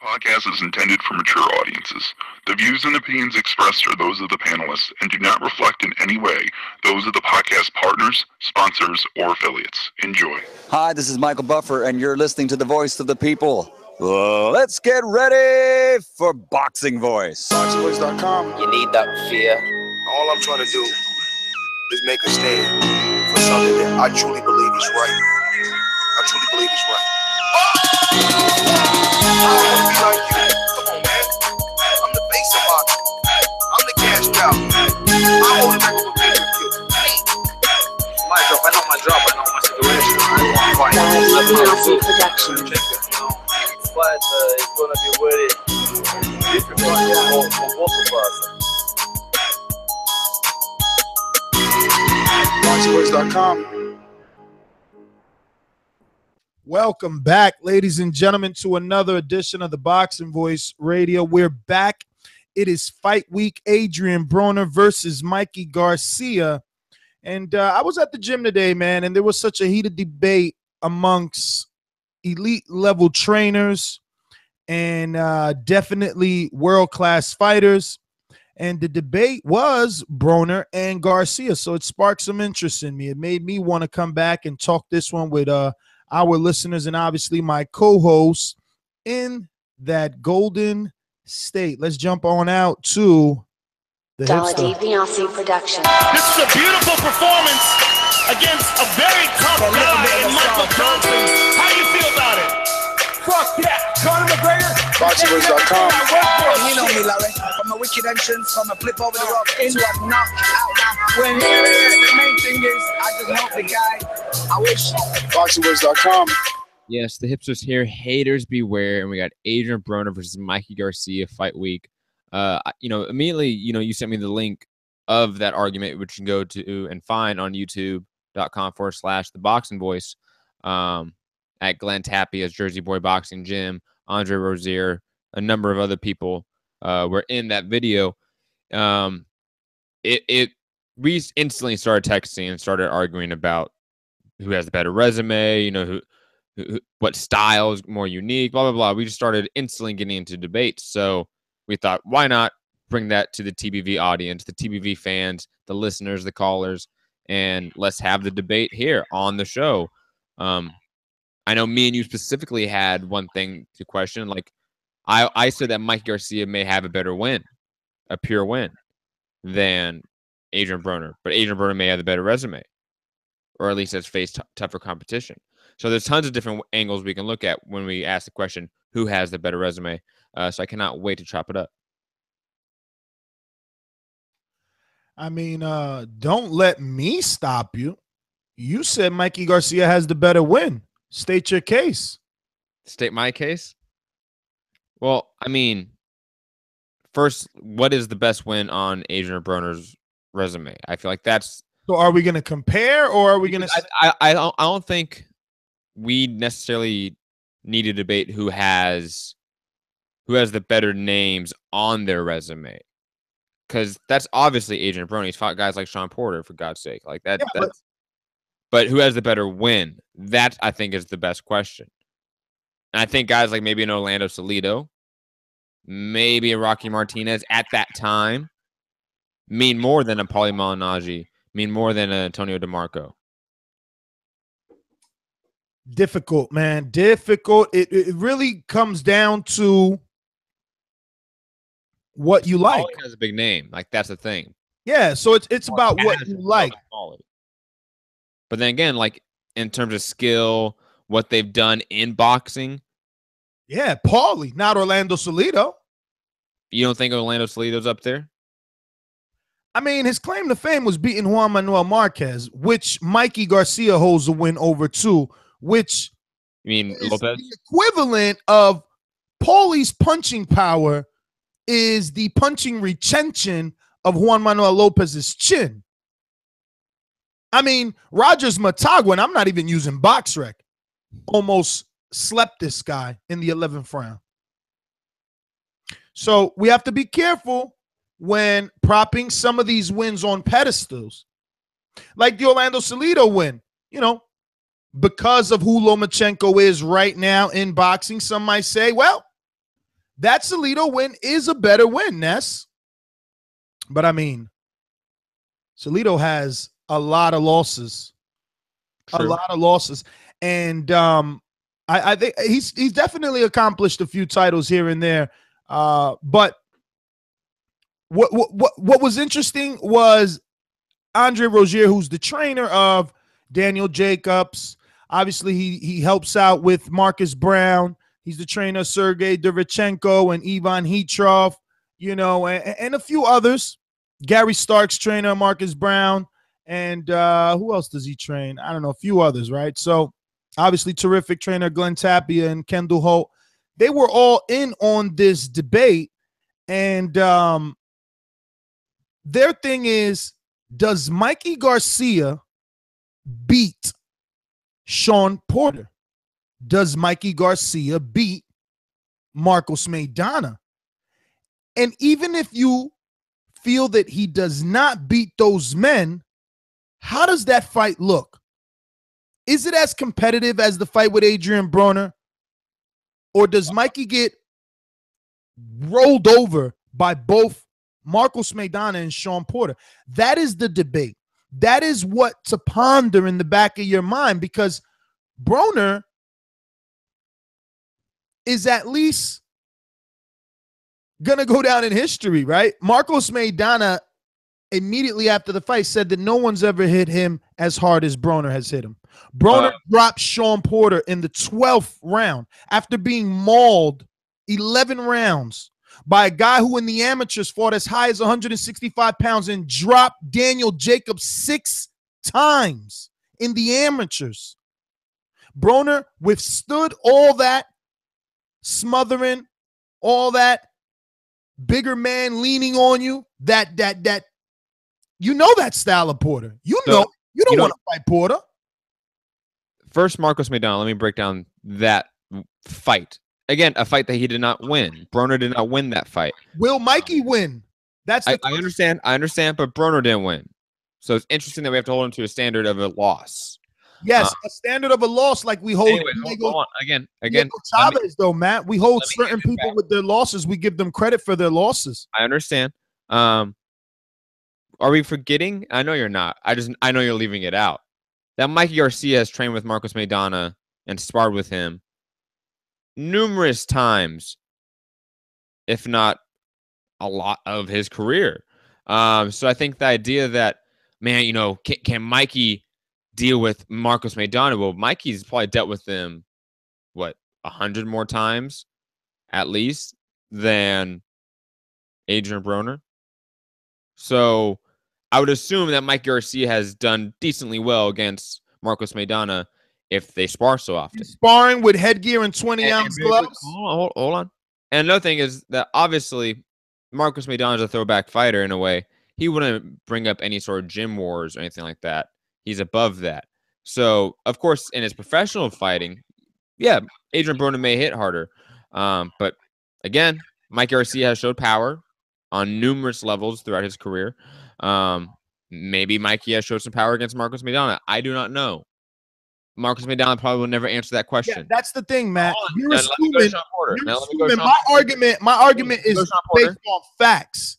Podcast is intended for mature audiences. The views and opinions expressed are those of the panelists and do not reflect in any way those of the podcast partners, sponsors, or affiliates. Enjoy. Hi, this is Michael Buffer, and you're listening to the voice of the people. Let's get ready for Boxing Voice. ThaBoxingvoice.com. You need that fear. All I'm trying to do is make a stand for something that I truly believe is right. I truly believe is right. I want to be like you. Come on, man. I'm the face of boxing. I'm the cash cow. I hold it back to a pay-per-view. My drop, I know my drop, I know my situation. I don't want to fight. Production. But it's going to be very difficult for both of us. ThaBoxingvoice.com. Welcome back, ladies and gentlemen, to another edition of the Boxing Voice Radio. We're back. It is fight week. Adrien Broner versus Mikey Garcia. And I was at the gym today, man, and there was such a heated debate amongst elite-level trainers and definitely world-class fighters. And the debate was Broner and Garcia, so it sparked some interest in me. It made me want to come back and talk this one with our listeners and obviously my co-host in that Golden State. Let's jump on out to the Hipster. Production. This is a beautiful performance against a very tough guy in Michael Johnson. How do you feel about it? Fuck yeah. Conor McGregor. ThaBoxingvoice.com. You know me, Larry. From a wicked entrance, from a flip over the rock into a knockout. When the main thing is, I just help the guy. I wish. ThaBoxingvoice.com. Yes, the Hipsters here. Haters beware. And we got Adrien Broner versus Mikey Garcia fight week. Immediately, you sent me the link of that argument, which you can go to and find on youtube.com/ThaBoxingVoice. At Glenn Tapia's Jersey Boy Boxing Gym, Andre Rozier, a number of other people were in that video. We instantly started texting and started arguing about who has the better resume, who what style is more unique, blah, blah, blah. We just started instantly getting into debates. So we thought, why not bring that to the TBV audience, the TBV fans, the listeners, the callers, and let's have the debate here on the show. I know me and you specifically had one thing to question. Like, I said that Mike Garcia may have a better win, a pure win, than Adrien Broner. But Adrien Broner may have the better resume, or at least has faced tougher competition. So there's tons of different angles we can look at when we ask the question, who has the better resume? So I cannot wait to chop it up. I mean, don't let me stop you. You said Mikey Garcia has the better win. State your case. State my case? Well, I mean, first, what is the best win on Adrien Broner's resume? I feel like that's... So are we going to compare, or are we going to... I don't think we necessarily need to debate who has the better names on their resume. Because that's obviously Adrien Broner. He's fought guys like Sean Porter, for God's sake. Like that. Yeah, but who has the better win? That, I think, is the best question. And I think guys like maybe an Orlando Salido, maybe a Rocky Martinez at that time mean more than a Paulie Malignaggi, mean more than an Antonio DeMarco. Difficult, man. Difficult. It really comes down to what you like. Paulie has a big name. Like, that's the thing. Yeah, so it's about what you like. But then again, like, in terms of skill, what they've done in boxing. Yeah, Paulie, not Orlando Salido. You don't think Orlando Salido's up there? I mean, his claim to fame was beating Juan Manuel Marquez, which Mikey Garcia holds a win over too, which you mean is Lopez? The equivalent of Paulie's punching power is the punching retention of Juan Manuel Lopez's chin. I mean, Rogers Matagua, and I'm not even using BoxRec, almost slept this guy in the 11th round. So we have to be careful when propping some of these wins on pedestals. Like the Orlando Salido win, because of who Lomachenko is right now in boxing, some might say, well, that Salido win is a better win, Ness. But I mean, Salido has a lot of losses. True. A lot of losses. And I think he's definitely accomplished a few titles here and there. But what was interesting was Andre Rozier, who's the trainer of Daniel Jacobs. Obviously, he helps out with Marcus Brown. He's the trainer of Sergey Derevchenko and Ivan Hitrov, you know, and a few others. Gary Stark's trainer, Marcus Brown. And who else does he train? I don't know, a few others, right? So, obviously, terrific trainer Glenn Tapia and Kendall Holt. They were all in on this debate. And their thing is, does Mikey Garcia beat Sean Porter? Does Mikey Garcia beat Marcos Maidana? And even if you feel that he does not beat those men, how does that fight look? Is it as competitive as the fight with Adrien Broner? Or does Mikey get rolled over by both Marcos Maidana and Sean Porter? That is the debate. That is what to ponder in the back of your mind, because Broner is at least going to go down in history, right? Marcos Maidana immediately after the fight said that no one's ever hit him as hard as Broner has hit him. Broner dropped Sean Porter in the 12th round after being mauled 11 rounds by a guy who in the amateurs fought as high as 165 pounds and dropped Daniel Jacobs 6 times in the amateurs. Broner withstood all that smothering, all that bigger man leaning on you, that you know that style of Porter. You know, you don't want to fight Porter. First, Marcos Maidana, let me break down that fight. Again, a fight that he did not win. Broner did not win that fight. Will Mikey win? That's I understand. I understand, but Broner didn't win. So it's interesting that we have to hold him to a standard of a loss. Yes, a standard of a loss like we hold. Anyway, hold on. Again, Chavez, though, Matt. We hold certain people with their losses. We give them credit for their losses. I understand. Are we forgetting? I know you're not. I know you're leaving it out. That Mikey Garcia has trained with Marcos Maidana and sparred with him numerous times, if not a lot of his career. So I think the idea that, man, you know, can Mikey deal with Marcos Maidana? Well, Mikey's probably dealt with them, 100 more times at least than Adrien Broner. So I would assume that Mike Garcia has done decently well against Marcos Maidana if they spar so often. He's sparring with headgear and 20-ounce gloves. Hold on. And another thing is that obviously Marcos Maidana is a throwback fighter in a way. He wouldn't bring up any sort of gym wars or anything like that. He's above that. So, of course, in his professional fighting, yeah, Adrien Broner may hit harder. But, again, Mike Garcia has showed power on numerous levels throughout his career. Maybe Mikey has showed some power against Marcos Maidana. I do not know. Marcos Maidana probably will never answer that question. Yeah, that's the thing, Matt. You're assuming. My argument is based on facts.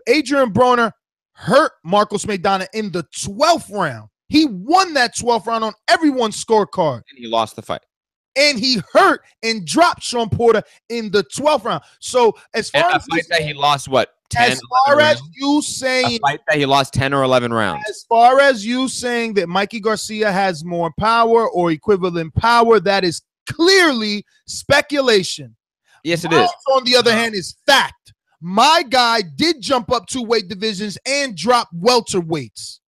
Adrien Broner hurt Marcos Maidana in the 12th round. He won that 12th round on everyone's scorecard. And he lost the fight. And he hurt and dropped Sean Porter in the 12th round. So as far as a fight that he lost, 10, as far as you saying a fight that he lost 10 or 11 rounds. As far as you saying that Mikey Garcia has more power or equivalent power, that is clearly speculation. Yes, it is. On the other hand, is fact. My guy did jump up 2 weight divisions and drop welterweights.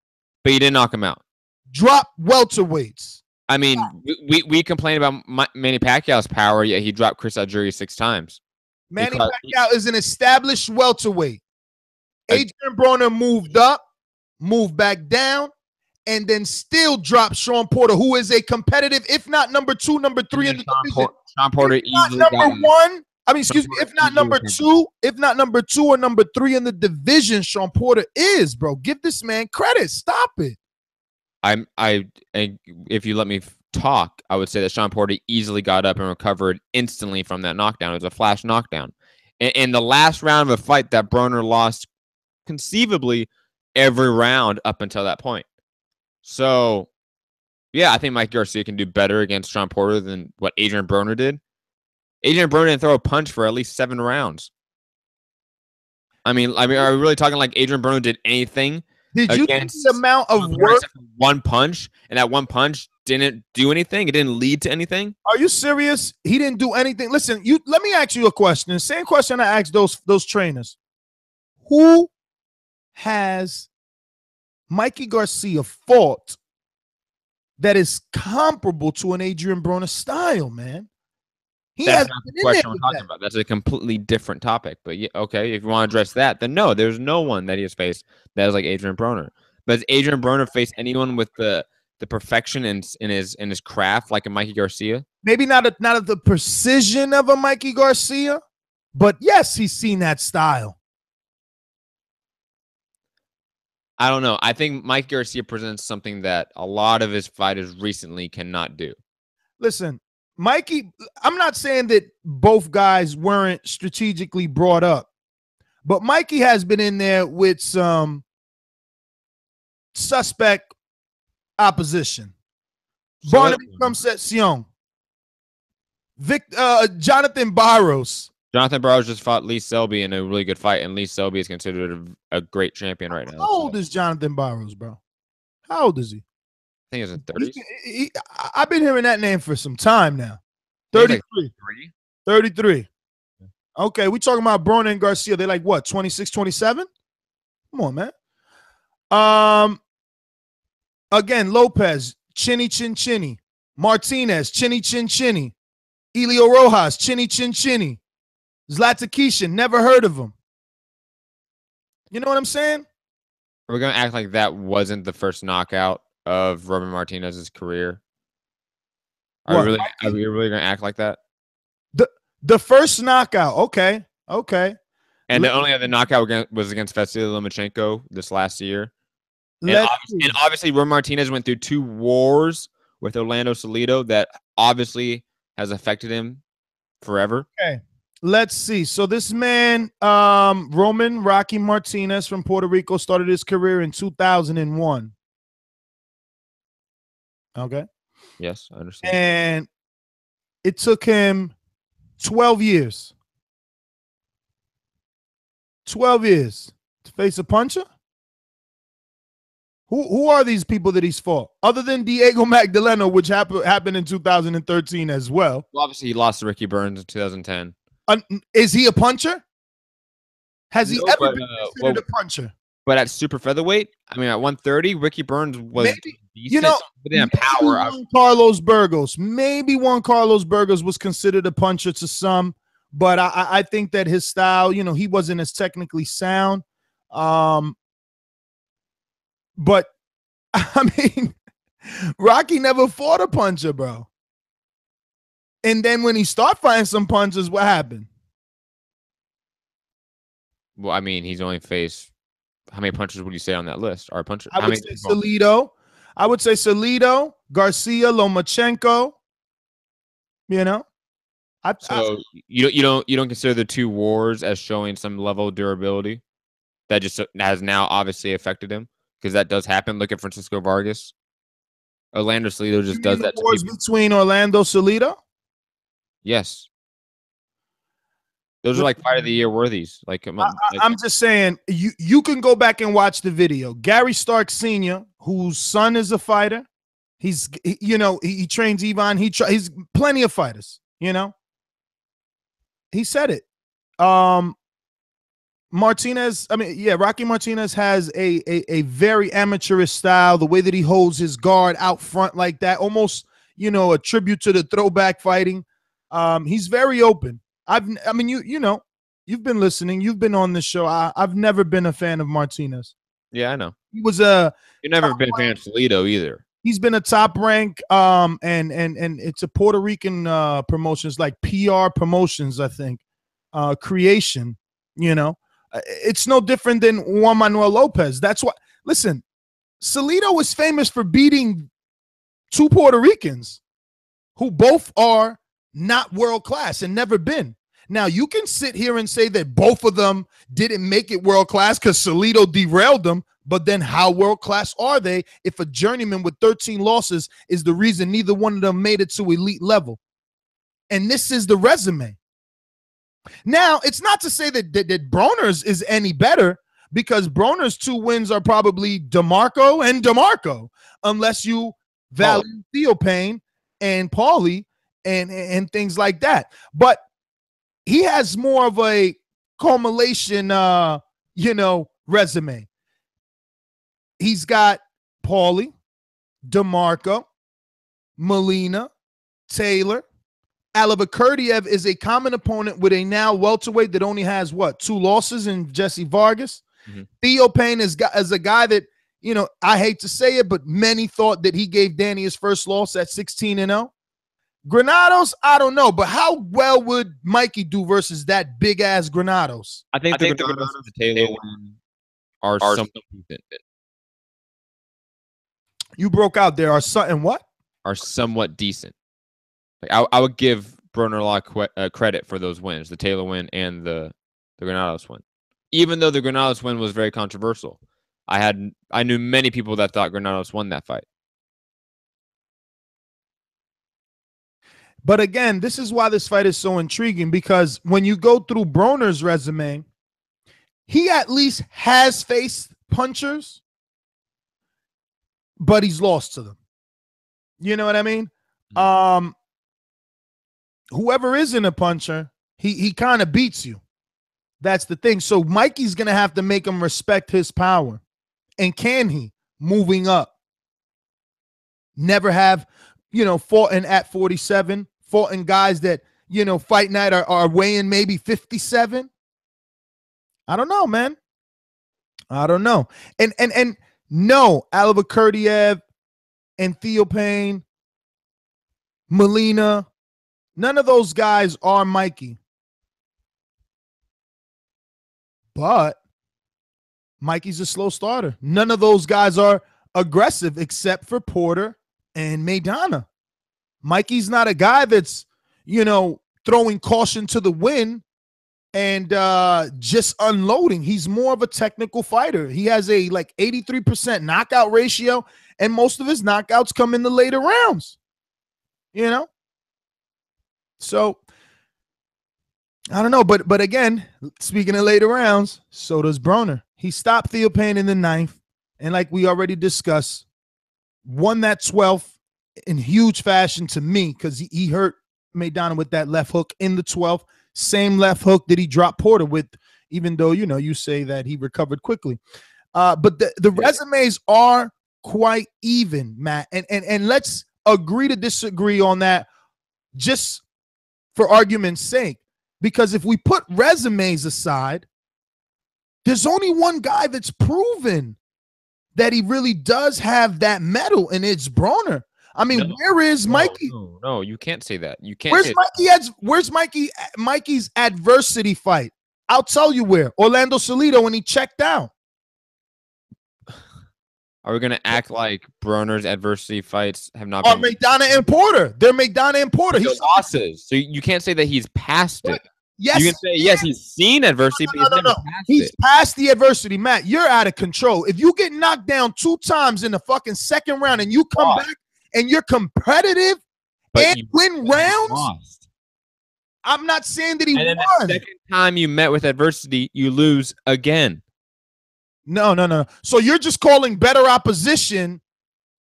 But you didn't knock him out. Drop welterweights. I mean, we complain about Manny Pacquiao's power, yet he dropped Chris Algieri 6 times. Manny Pacquiao is an established welterweight. Adrien Broner moved up, moved back down, and then still dropped Sean Porter, who is a competitive, if not number 2, number 3 in the division. Sean Porter easily number 1. I mean, excuse me, if not number 2, or number 3 in the division, Sean Porter is, bro. Give this man credit. Stop it. If you let me talk, I would say that Sean Porter easily got up and recovered instantly from that knockdown. It was a flash knockdown. In the last round of a fight that Broner lost conceivably every round up until that point. So, yeah, I think Mike Garcia can do better against Sean Porter than what Adrien Broner did. Adrien Broner didn't throw a punch for at least 7 rounds. I mean, are we really talking like Adrien Broner did anything? Did you see the amount of work? One punch, and that one punch didn't do anything. It didn't lead to anything. Are you serious? He didn't do anything. Listen, let me ask you a question. The same question I asked those trainers. Who has Mikey Garcia fought that is comparable to an Adrien Broner style, man? That's not the question we're talking about. That's a completely different topic. But yeah, okay, if you want to address that, then no, there's no one that he has faced that is like Adrien Broner. But has Adrien Broner faced anyone with the perfection in his craft like a Mikey Garcia? Maybe not at the precision of a Mikey Garcia, but yes, he's seen that style. I don't know. I think Mike Garcia presents something that a lot of his fighters recently cannot do. Listen, Mikey, I'm not saying that both guys weren't strategically brought up, but Mikey has been in there with some suspect opposition. Barnaby Concepcion, Jonathan Barros. Jonathan Barros just fought Lee Selby in a really good fight, and Lee Selby is considered a great champion right now. How old is Jonathan Barros, bro? How old is he? I think he's in 30s. I've been hearing that name for some time now. 33. Like 33. Okay, we talking about Broner and Garcia. They're like, what, 26, 27? Come on, man. Again, Lopez, chinny chin chinny. Martinez, chinny chin chinny. Elio Rojas, chinny chin chinny. Zlatakishin, never heard of him. You know what I'm saying? We're going to act like that wasn't the first knockout of Robert Martinez's career. Are we really going to act like that? The first knockout. Okay. And the only other knockout was against Vasily Lomachenko this last year. And obviously, Robert Martinez went through 2 wars with Orlando Salido that obviously has affected him forever. Okay. Let's see. So this man, Roman Rocky Martinez from Puerto Rico, started his career in 2001. Okay. Yes, I understand. And it took him 12 years. 12 years to face a puncher? Who are these people that he's fought? Other than Diego Magdaleno, which happened in 2013 as well. Well, obviously, he lost to Ricky Burns in 2010. Is he a puncher? Has he ever been considered a puncher? But at super featherweight, I mean, at 130, Ricky Burns was decent, within power. Carlos Burgos. Maybe Juan Carlos Burgos was considered a puncher to some, but I think that his style, he wasn't as technically sound. But, I mean, Rocky never fought a puncher, bro. And then when he started fighting some punches, what happened? Well, I mean, he's only faced – how many punches would you say on that list? Are punchers? I would say Salido. I would say Salido, Garcia, Lomachenko. So you don't consider the 2 wars as showing some level of durability that just has now obviously affected him? Because that does happen. Look at Francisco Vargas. Orlando Salido just does that. Wars between Orlando Salido? Yes. Those are like fight of the year worthies. I'm just saying, you can go back and watch the video. Gary Stark Sr., whose son is a fighter, he trains Ivan. He's plenty of fighters. He said it. Martinez, Rocky Martinez has a very amateurish style. The way that he holds his guard out front like that, almost a tribute to the throwback fighting. He's very open. You've been listening. You've been on this show. I've never been a fan of Martinez. Yeah, I know. He was you've never been a fan of Salido either. He's been a top rank, and it's a Puerto Rican promotions like PR Promotions, I think. Creation, it's no different than Juan Manuel Lopez. That's why. Listen, Salido was famous for beating 2 Puerto Ricans. who both are not world class and never been. Now, you can sit here and say that both of them didn't make it world class because Salido derailed them, but then how world class are they if a journeyman with 13 losses is the reason neither one of them made it to elite level? And this is the resume. Now, it's not to say that Broner's is any better, because Broner's 2 wins are probably DeMarco and DeMarco, unless you value Theophane and Paulie and things like that. But he has more of a culmination, resume. He's got Paulie, DeMarco, Molina, Taylor. Alibakurdiev is a common opponent with a now welterweight that only has, 2 losses in Jesse Vargas. Mm-hmm. Theophane is a guy that, I hate to say it, but many thought that he gave Danny his first loss at 16-0. Granados, I don't know, but how well would Mikey do versus that big-ass Granados? I think the Granados and the Taylor one are somewhat decent. You broke out there. Are something what? Are somewhat decent. Like I would give Broner a lot of credit for those wins, the Taylor win and the Granados win. Even though the Granados win was very controversial. I knew many people that thought Granados won that fight. But again, this is why this fight is so intriguing, because when you go through Broner's resume, he at least has faced punchers, but he's lost to them. You know what I mean? Mm-hmm. Whoever isn't a puncher, he kind of beats you. That's the thing. So Mikey's going to have to make him respect his power. And can he, moving up? Never have, fought in at 47, fought in guys that, fight night are weighing maybe 57. I don't know, man. I don't know. And no, Alibakurdiev and Theophane, Molina, none of those guys are Mikey. But Mikey's a slow starter. None of those guys are aggressive except for Porter and Maidana. Mikey's not a guy that's, throwing caution to the wind and just unloading. He's more of a technical fighter. He has a 83% knockout ratio, and most of his knockouts come in the later rounds. So I don't know, but again, speaking of later rounds, so does Broner. He stopped Theophane in the 9th, and like we already discussed, won that 12th in huge fashion to me, because he hurt Maidana with that left hook in the 12th. Same left hook that he dropped Porter with, even though, you say that he recovered quickly. But the resumes are quite even, Matt. And let's agree to disagree on that just for argument's sake. Because if we put resumes aside, there's only one guy that's proven that he really does have that medal, and it's Broner. I mean, where is Mikey? No, you can't say that. You can't. Where's Mikey's adversity fight? I'll tell you where. Orlando Salido when he checked out. Are we gonna act like Broner's adversity fights have not been? Maidana and Porter? They're Maidana and Porter. He's losses, so you can't say that he's past it. Yes, you can say yes. He's seen adversity, but he's never past it. He's past the adversity, Matt. You're out of control. If you get knocked down 2 times in the fucking second round and you come back and you're competitive and win rounds, I'm not saying that he won. The second time you met with adversity, you lose again. No. So you're just calling better opposition,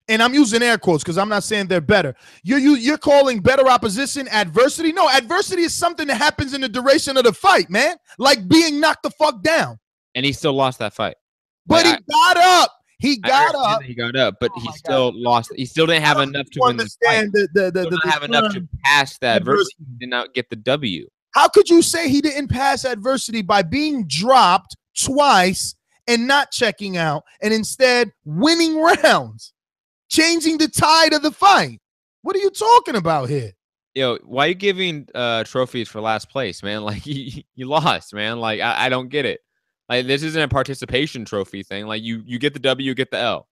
and I'm using air quotes because I'm not saying they're better. You're calling better opposition adversity? No, adversity is something that happens in the duration of the fight, man. Like being knocked the fuck down. And he still lost that fight. But he got up. He got up, but he still lost. He still didn't have enough to win the fight. Didn't have enough to pass that adversity. He did not get the W. How could you say he didn't pass adversity by being dropped twice and not checking out, and instead winning rounds, changing the tide of the fight? What are you talking about here? Yo, why are you giving trophies for last place, man? Like you lost, man. Like I don't get it. Like this isn't a participation trophy thing. Like you get the W, you get the L.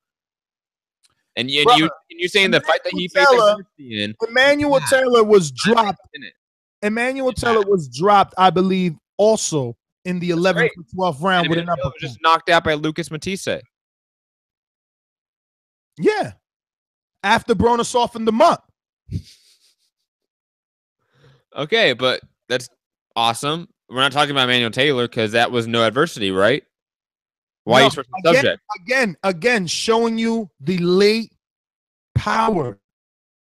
And you Brother, you're saying the fight that he faced Taylor- Garcia in, Emmanuel Taylor was dropped. in it. Emmanuel Taylor was dropped, I believe, also in the 11th great. or 12th round And with Emmanuel an Taylor uppercut. was just knocked out by Lucas Matisse. Yeah. After Broner softened him up. Okay, but that's awesome. We're not talking about Emmanuel Taylor because that was no adversity, right? Why are you switching the subject? Again, showing you the late power.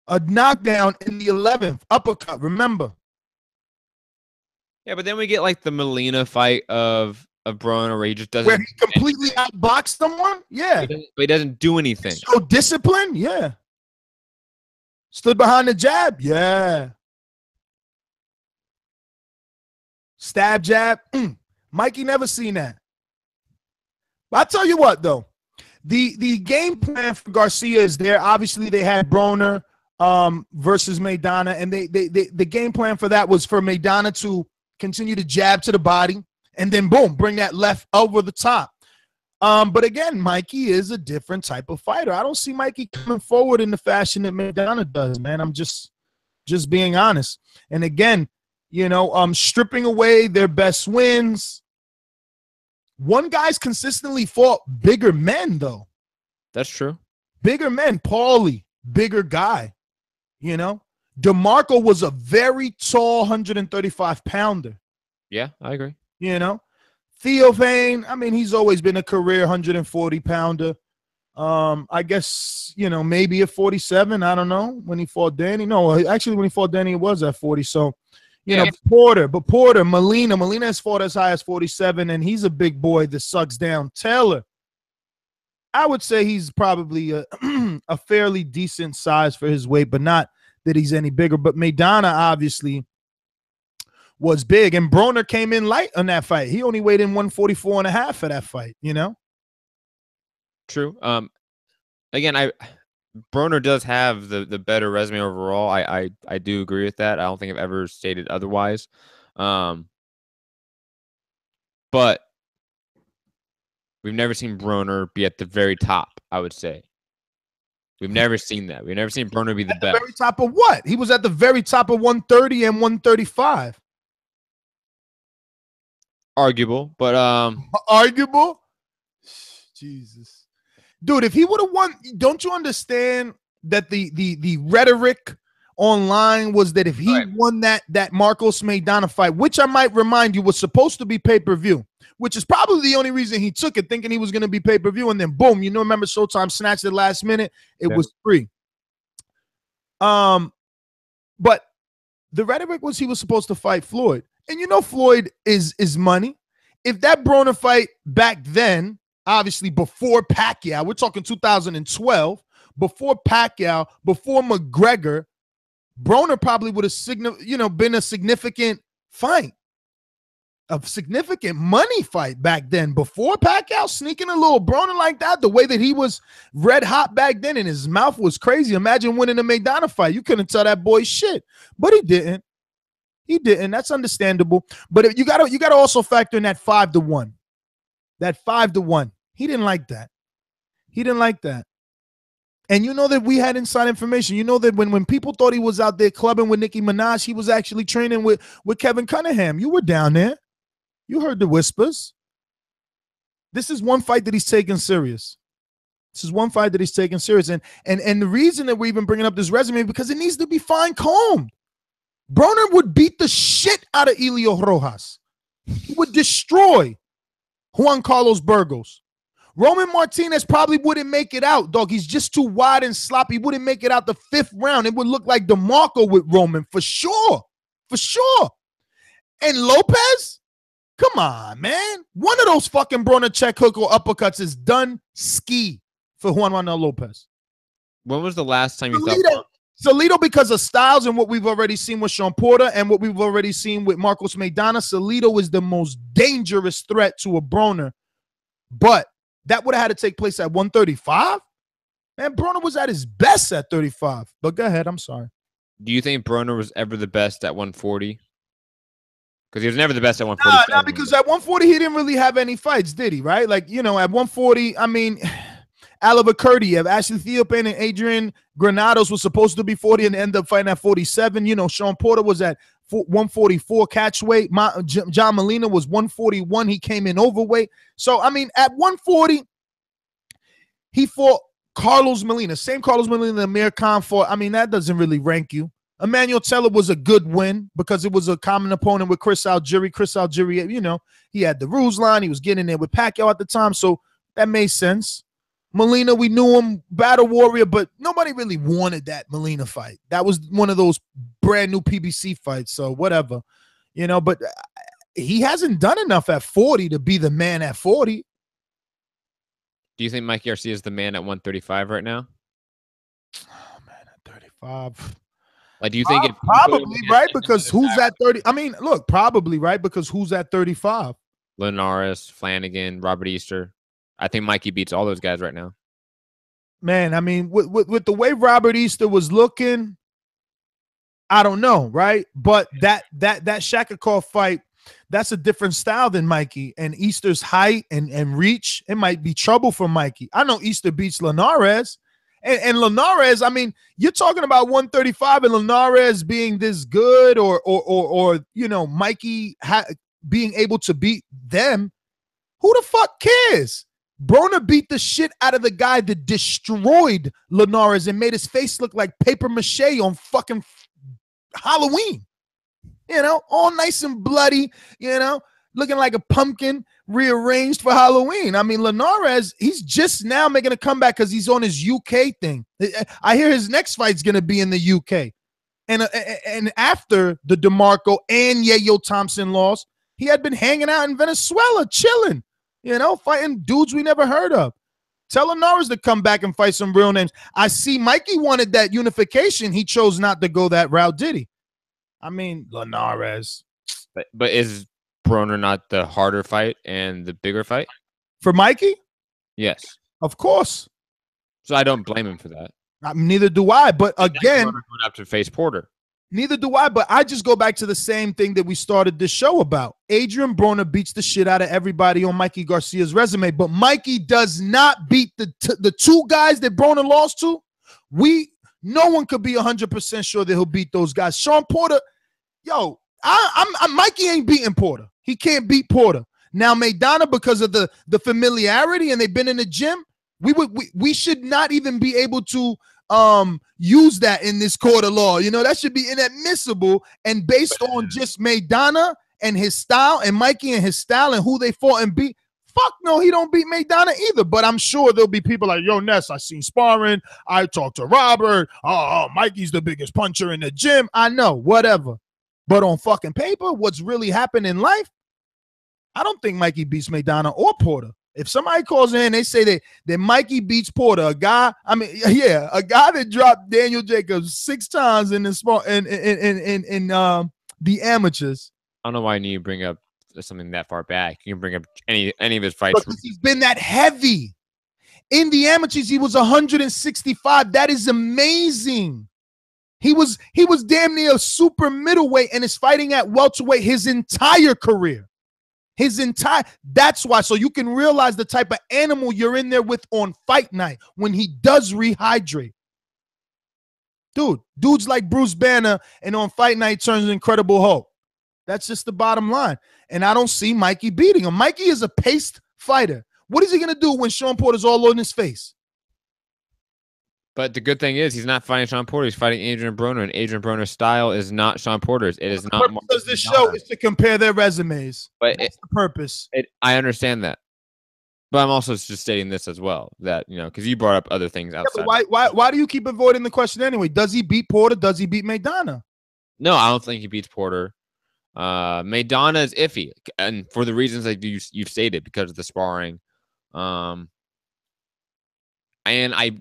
A knockdown in the 11th uppercut, remember. Yeah, but then we get like the Molina fight of Broner where he just doesn't. Where he completely outboxed someone? Yeah. But he doesn't do anything. So discipline? Yeah. Stood behind the jab? Yeah. Stab jab? Mikey never seen that. But I'll tell you what, though. The game plan for Garcia is there. Obviously, they had Broner versus Maidana, and the game plan for that was for Maidana to continue to jab to the body, and then boom, bring that left over the top. But again, Mikey is a different type of fighter. I don't see Mikey coming forward in the fashion that Maidana does, man. I'm just being honest. And again, stripping away their best wins. One guy's consistently fought bigger men, though. That's true. Bigger men. Paulie, bigger guy. DeMarco was a very tall 135-pounder. Yeah, I agree. Theophane, I mean, he's always been a career 140-pounder. I guess, maybe at 47. I don't know. When he fought Danny. No, actually, when he fought Danny, it was at 40. So, Porter, Molina has fought as high as 47, and he's a big boy that sucks down. Taylor, I would say he's probably a fairly decent size for his weight, but not that he's any bigger. But Maidana obviously was big, and Broner came in light on that fight. He only weighed in 144.5 for that fight, True. Again, Broner does have the better resume overall. I do agree with that. I don't think I've ever stated otherwise. But we've never seen Broner be at the very top, I would say. We've never seen that. We've never seen Broner be the best. The very top of what? He was at the very top of 130 and 135. Arguable, but arguable? Jesus. Dude, if he would have won, don't you understand that the rhetoric online was that if he won that Marcos Maidana fight, which I might remind you was supposed to be pay-per-view, which is probably the only reason he took it, thinking he was going to be pay-per-view, and then boom, remember Showtime snatched it last minute. It was free. But the rhetoric was he was supposed to fight Floyd. And Floyd is money. If that Broner fight back then, obviously before Pacquiao, we're talking 2012, before Pacquiao, before McGregor, Broner probably would have been a significant fight. A significant money fight back then. Before Pacquiao sneaking a little Broner like that, the way that he was red hot back then and his mouth was crazy. Imagine winning a Maidana fight. You couldn't tell that boy shit. But he didn't. He didn't. That's understandable. But you gotta also factor in that 5-1. That 5-1. He didn't like that. He didn't like that. And that we had inside information. That when people thought he was out there clubbing with Nicki Minaj, he was actually training with Kevin Cunningham. You were down there. You heard the whispers. This is one fight that he's taking serious. And the reason that we're even bringing up this resume is because it needs to be fine-combed. Broner would beat the shit out of Elio Rojas. He would destroy Juan Carlos Burgos. Roman Martinez probably wouldn't make it out, dog. He's just too wide and sloppy. He wouldn't make it out the 5th round. It would look like DeMarco with Roman for sure. For sure. And Lopez? Come on, man. One of those fucking Broner check hook or uppercuts is done ski for Juan Manuel Lopez. When was the last time you thought? Salido, because of styles and what we've already seen with Sean Porter and what we've already seen with Marcos Maidana, Salido is the most dangerous threat to a Broner. But that would have had to take place at 135? Man, Broner was at his best at 35. But go ahead. I'm sorry. Do you think Broner was ever the best at 140? Because he was never the best at 140. No, because at 140, he didn't really have any fights, did he? Right? Like, at 140, I mean, Oliver Kurtiev, Ashley Theopan, and Adrian Granados was supposed to be 40 and ended up fighting at 47. You know, Sean Porter was at 144 catch weight. John Molina was 141. He came in overweight. So, I mean, at 140, he fought Carlos Molina. Same Carlos Molina that Amir Khan fought. I mean, that doesn't really rank you. Emmanuel Teller was a good win because it was a common opponent with Chris Algieri. Chris Algieri, you know, he had the Ruse line. He was getting there with Pacquiao at the time, so that made sense. Molina, we knew him, battle warrior, but nobody really wanted that Molina fight. That was one of those brand new PBC fights, so whatever. You know, but he hasn't done enough at 40 to be the man at 40. Do you think Mikey Garcia is the man at 135 right now? Oh, man, at 35. Like, do you think probably right? Because who's at 30? I mean, look, probably right because who's at 35? Linares, Flanagan, Robert Easter. I think Mikey beats all those guys right now. Man, I mean, with the way Robert Easter was looking, I don't know, right? But that Shakakov fight, that's a different style than Mikey. And Easter's height and reach, it might be trouble for Mikey. I know Easter beats Linares. And Linares, I mean, you're talking about 135 and Linares being this good or you know, Mikey being able to beat them. Who the fuck cares? Broner beat the shit out of the guy that destroyed Linares and made his face look like paper mache on fucking Halloween. You know, all nice and bloody, you know, looking like a pumpkin rearranged for Halloween. I mean, Linares, he's just now making a comeback because he's on his UK thing. I hear his next fight's going to be in the UK. And after the DeMarco and Yayo Thompson loss, he had been hanging out in Venezuela, chilling, you know, fighting dudes we never heard of. Tell Linares to come back and fight some real names. I see Mikey wanted that unification. He chose not to go that route, did he? I mean, Linares. But is Broner not the harder fight and the bigger fight? For Mikey? Yes. Of course. So I don't blame him for that. Neither do I. But again, going up to face Porter. Neither do I. But I just go back to the same thing that we started this show about. Adrien Broner beats the shit out of everybody on Mikey Garcia's resume. But Mikey does not beat the two guys that Broner lost to. No one could be 100% sure that he'll beat those guys. Sean Porter, yo, Mikey ain't beating Porter. He can't beat Porter. Now, Maidana, because of the familiarity and they've been in the gym, we should not even be able to use that in this court of law. You know, that should be inadmissible. And based on just Maidana and his style and Mikey and his style and who they fought and beat, fuck no, he don't beat Maidana either. But I'm sure there'll be people like, yo, Ness, I seen sparring. I talked to Robert. Oh, Mikey's the biggest puncher in the gym. I know, whatever. But on fucking paper, what's really happened in life, I don't think Mikey beats Maidana or Porter. If somebody calls in and they say that Mikey beats Porter, a guy that dropped Daniel Jacobs 6 times in the the amateurs. I don't know why you need to bring up something that far back. You can bring up any of his fights. Because he's been that heavy. In the amateurs, he was 165. That is amazing. He was damn near a super middleweight and is fighting at welterweight his entire career. That's why. So you can realize the type of animal you're in there with on fight night when he does rehydrate. Dudes like Bruce Banner and on fight night turns Incredible Hulk. That's just the bottom line. And I don't see Mikey beating him. Mikey is a paced fighter. What is he going to do when Sean Porter's all on his face? But the good thing is he's not fighting Sean Porter. He's fighting Adrien Broner, and Adrien Broner's style is not Sean Porter's. It is not. The purpose of this show is to compare their resumes. But that's the purpose. I understand that. But I'm also just stating this as well, that, you know, because you brought up other things outside. Yeah, why do you keep avoiding the question anyway? Does he beat Porter? Does he beat Maidana? No, I don't think he beats Porter. Maidana is iffy, and for the reasons that you've stated, because of the sparring. And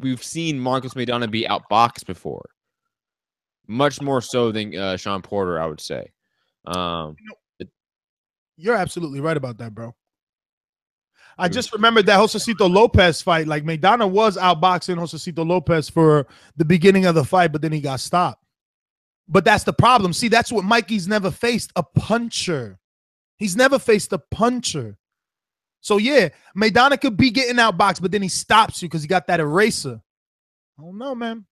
we've seen Marcos Maidana be outboxed before, much more so than Sean Porter, I would say. You're absolutely right about that, bro. I just remembered that Josecito Lopez fight. Like, Maidana was outboxing Josecito Lopez for the beginning of the fight, but then he got stopped. But that's the problem. See, that's what Mikey's never faced, a puncher. He's never faced a puncher. So yeah, Maidana could be getting outboxed, but then he stops you because he got that eraser. I don't know, man.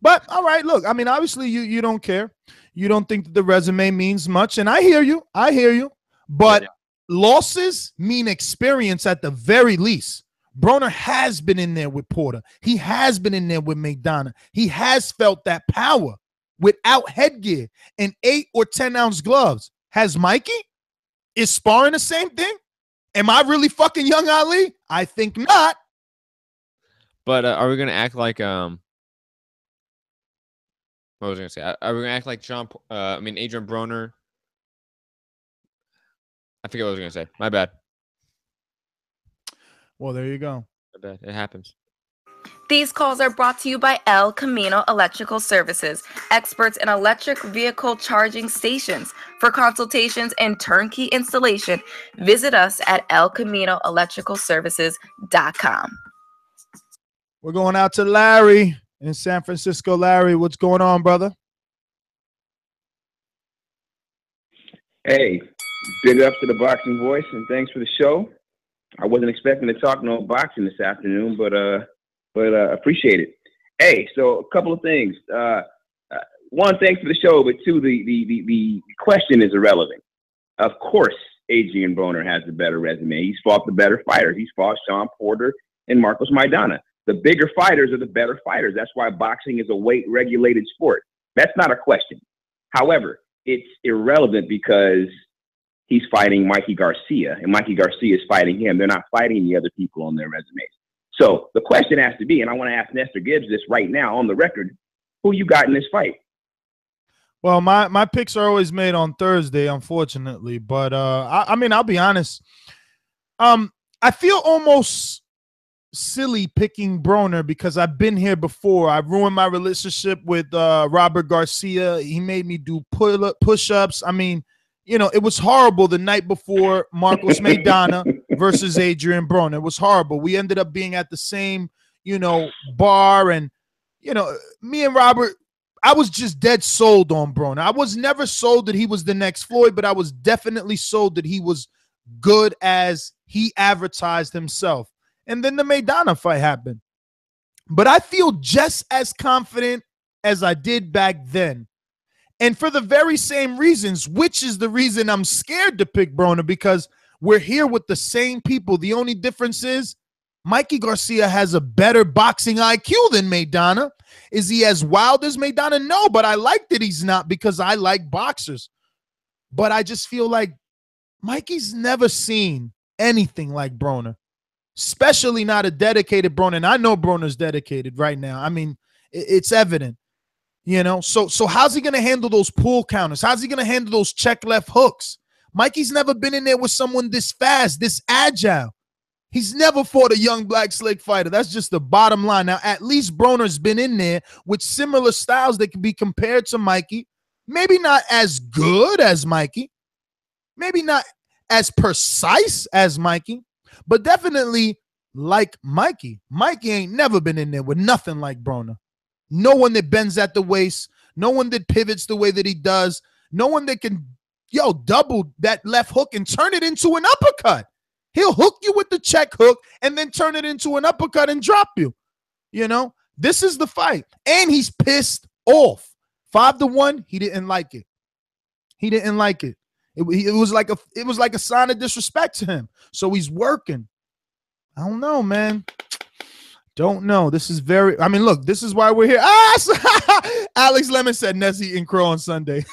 But all right, look, I mean, obviously you don't care. You don't think that the resume means much, and I hear you. But losses mean experience at the very least. Broner has been in there with Porter. He has been in there with Maidana. He has felt that power without headgear and 8 or 10 ounce gloves. Has Mikey? Is sparring the same thing? Am I really fucking young Ali? I think not. But are we going to act like what was I going to say? Are we going to act like Adrien Broner? I forget what I was going to say. My bad. Well, there you go. My bad. It happens. These calls are brought to you by El Camino Electrical Services, experts in electric vehicle charging stations. For consultations and turnkey installation, visit us at elcaminoelectricalservices.com. We're going out to Larry in San Francisco. Larry, what's going on, brother? Hey, big ups to the Boxing Voice, and thanks for the show. I wasn't expecting to talk no boxing this afternoon, but appreciate it. Hey, so a couple of things. One, thanks for the show, but two, the question is irrelevant. Of course, Adrien Broner has the better resume. He's fought the better fighters. He's fought Sean Porter and Marcos Maidana. The bigger fighters are the better fighters. That's why boxing is a weight-regulated sport. That's not a question. However, it's irrelevant because he's fighting Mikey Garcia, and Mikey Garcia is fighting him. They're not fighting the other people on their resumes. So the question has to be, and I want to ask Nestor Gibbs this right now on the record, who you got in this fight? Well, my picks are always made on Thursday, unfortunately. But I mean, I'll be honest. I feel almost silly picking Broner because I've been here before. I ruined my relationship with Robert Garcia. He made me do push-ups. I mean, you know, it was horrible the night before Marcos Maidana versus Adrien Broner. It was horrible. We ended up being at the same, you know, bar, and, you know, me and Robert, I was just dead sold on Broner. I was never sold that he was the next Floyd, but I was definitely sold that he was good as he advertised himself. And then the Maidana fight happened. But I feel just as confident as I did back then. And for the very same reasons, which is the reason I'm scared to pick Broner, because we're here with the same people. The only difference is Mikey Garcia has a better boxing IQ than Maidana. Is he as wild as Maidana? No, but I like that he's not, because I like boxers. But I just feel like Mikey's never seen anything like Broner, especially not a dedicated Broner. And I know Broner's dedicated right now. I mean, it's evident. You know, so how's he going to handle those pull counters? How's he going to handle those check left hooks? Mikey's never been in there with someone this fast, this agile. He's never fought a young black slick fighter. That's just the bottom line. Now, at least Broner's been in there with similar styles that can be compared to Mikey. Maybe not as good as Mikey. Maybe not as precise as Mikey, but definitely like Mikey. Mikey ain't never been in there with nothing like Broner. No one that bends at the waist. No one that pivots the way that he does. No one that can, double that left hook and turn it into an uppercut. He'll hook you with the check hook and then turn it into an uppercut and drop you. You know, this is the fight. And he's pissed off. 5-1, he didn't like it. He didn't like it. It was like a sign of disrespect to him. So he's working. I don't know, man. Don't know. This is very, I mean, look, this is why we're here. Alex Lemon said Ness eating crow on Sunday.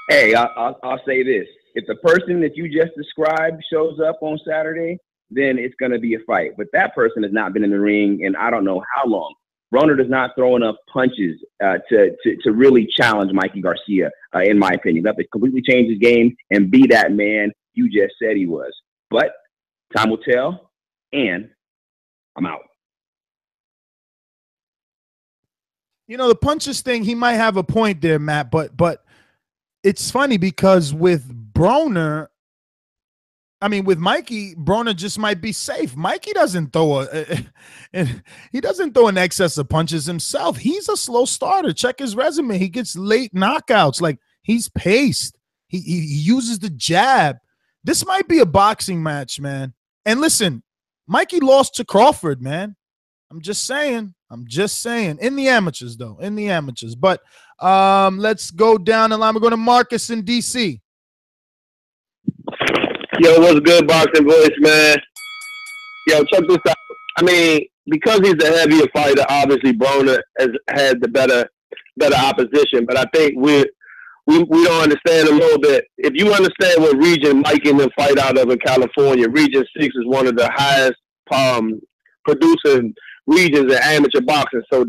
Hey, I'll say this. If the person that you just described shows up on Saturday, then it's going to be a fight. But that person has not been in the ring in I don't know how long. Broner does not throw enough punches to really challenge Mikey Garcia, in my opinion. He'll have to completely change his game and be that man you just said he was. But time will tell, and I'm out. You know, the punches thing, he might have a point there, Matt, but it's funny because with Broner, I mean, with Mikey, Broner just might be safe. Mikey doesn't throw an excess of punches himself. He's a slow starter. Check his resume. He gets late knockouts. Like, he's paced. He uses the jab. This might be a boxing match, man. And listen, Mikey lost to Crawford, man. I'm just saying. In the amateurs, though. In the amateurs. But let's go down the line. We're going to Marcus in D.C. Yo, what's good, Boxing Voice, man? Yo, check this out. I mean, because he's the heavier fighter, obviously Broner has had the better opposition. But I think we don't understand a little bit. If you understand what region Mikey and them fight out of in California, Region 6 is one of the highest producing regions in amateur boxing. So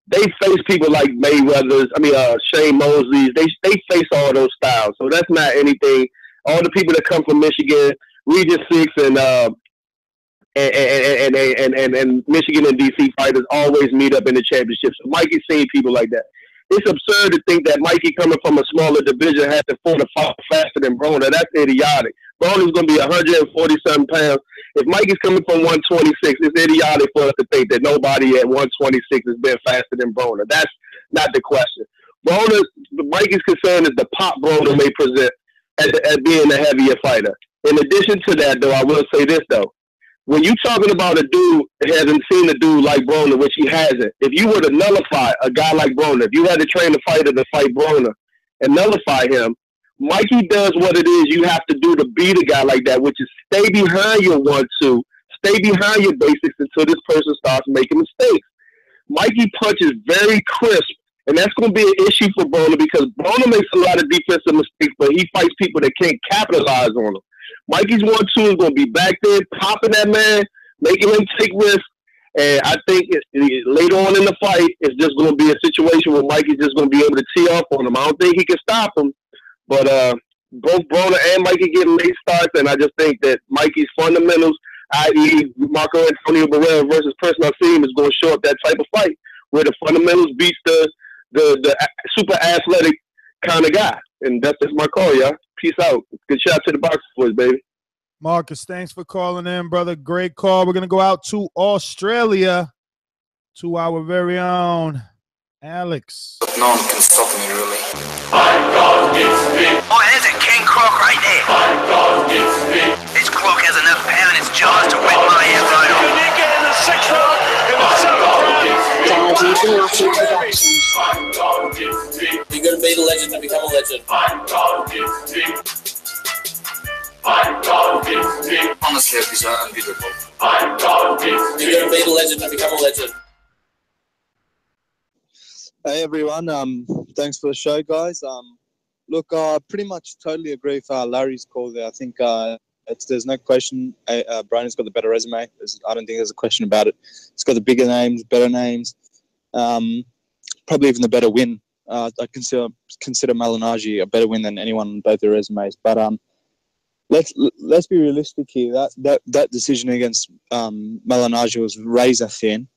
they face people like Mayweather's, Shane Mosley's. They face all those styles. So that's not anything. All the people that come from Michigan, Region 6 and Michigan and DC fighters always meet up in the championship. So Mikey's seen people like that. It's absurd to think that Mikey coming from a smaller division has to fight faster than Broner. That's idiotic. Broner's going to be 140-something pounds. If Mikey's coming from 126, it's idiotic for us to think that nobody at 126 has been faster than Broner. That's not the question. Mikey's concern is the pop Broner may present as being a heavier fighter. In addition to that, though, I will say this, though. When you're talking about a dude that hasn't seen a dude like Broner, which he hasn't, if you were to nullify a guy like Broner, if you had to train a fighter to fight Broner and nullify him, Mikey does what it is you have to do to beat a guy like that, which is stay behind your 1-2, stay behind your basics until this person starts making mistakes. Mikey punches very crisp, and that's going to be an issue for Broner because Broner makes a lot of defensive mistakes, but he fights people that can't capitalize on them. Mikey's 1-2 is going to be back there, popping that man, making him take risks. And I think later on in the fight, it's just going to be a situation where Mikey's just going to be able to tee off on him. I don't think he can stop him. But both Broner and Mikey getting late starts, and I just think that Mikey's fundamentals, i.e. Marco Antonio Barrera versus Prince Nassim, is going to show up that type of fight where the fundamentals beats the super athletic kind of guy. And that's just my call, y'all. Peace out. Good shout to the Boxing Voice, baby. Marcus, thanks for calling in, brother. Great call. We're going to go out to Australia, to our very own Alex. No one can stop me, really. Oh, there's a king croc right there. This croc has enough power in its jaws to rip my ear right off. You didn't get in the 6th round, in the 7th round. You're going to be the legend to become a legend. Honestly, these are unbeatable. You're going to be the legend to become a legend. Hey everyone, thanks for the show, guys. Look, I pretty much totally agree with Larry's call there. I think there's no question Broner's got the better resume. I don't think there's a question about it. It's got the bigger names, better names, probably even the better win. I consider Malignaggi a better win than anyone on both their resumes. But let's be realistic here. That decision against Malignaggi was razor thin.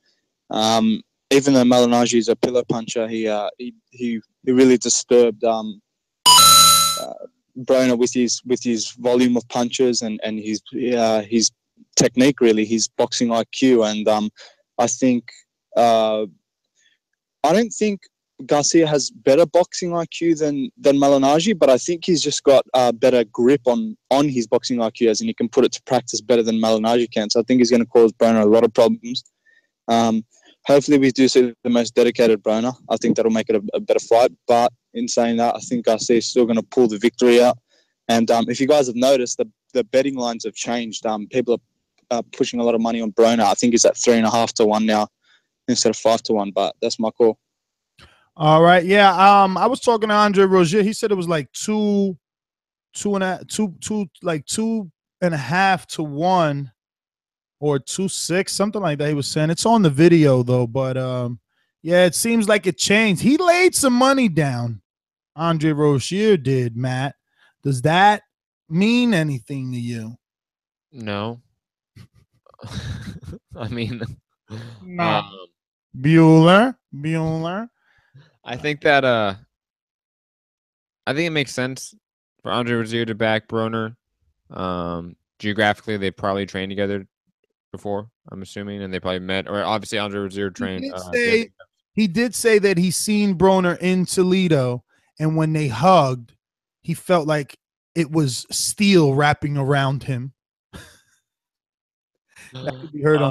Even though Malignaggi is a pillar puncher, he really disturbed Broner with his volume of punches and his technique, really, his boxing IQ. And I don't think Garcia has better boxing IQ than Malignaggi, but I think he's just got better grip on his boxing IQ, as in he can put it to practice better than Malignaggi can. So I think he's going to cause Broner a lot of problems. Hopefully we do see the most dedicated Broner. I think that'll make it a better fight. But in saying that, I think Garcia is still going to pull the victory out. And if you guys have noticed, the betting lines have changed. People are pushing a lot of money on Broner. I think it's at 3.5 to 1 now instead of 5 to 1. But that's my call. All right, yeah. I was talking to Andre Rozier. He said it was like 2.5 to 1. Or 2-6, something like that. He was saying it's on the video though, but yeah, it seems like it changed. He laid some money down. Andre Rozier did, Matt. Does that mean anything to you? No. I mean, no. Bueller. I think that I think it makes sense for Andre Rozier to back Broner. Geographically, they probably trained together before, I'm assuming, and they probably met. Or obviously, Andre Rozier trained. He did say that he's seen Broner in Toledo, and when they hugged, he felt like it was steel wrapping around him. That could be heard on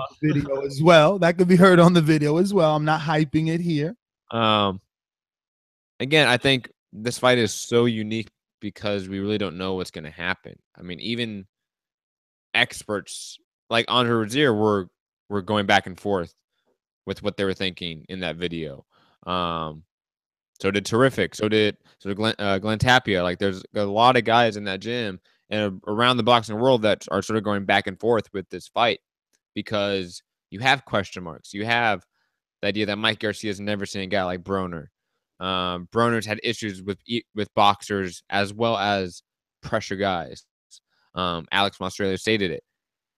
the video as well. I'm not hyping it here. Again, I think this fight is so unique because we really don't know what's going to happen. I mean, even experts like Andre Rozier were going back and forth with what they were thinking in that video. So did Terrific. So did Glenn Tapia. Like, there's a lot of guys in that gym and around the boxing world that are sort of going back and forth with this fight because you have question marks. You have the idea that Mike Garcia has never seen a guy like Broner. Broner's had issues with boxers as well as pressure guys. Alex from Australia stated it.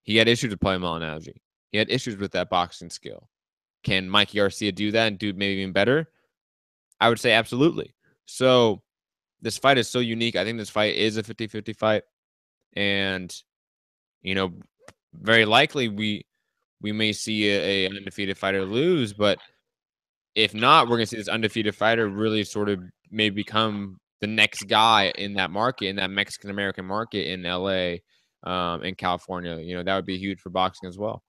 He had issues with playing Malignaggi. He had issues with that boxing skill. Can Mikey Garcia do that and do maybe even better? I would say absolutely. So this fight is so unique. I think this fight is a 50-50 fight. And, you know, very likely we may see an undefeated fighter lose, but if not, we're going to see this undefeated fighter really sort of maybe become the next guy in that market, in that Mexican-American market in LA, in California. You know, that would be huge for boxing as well.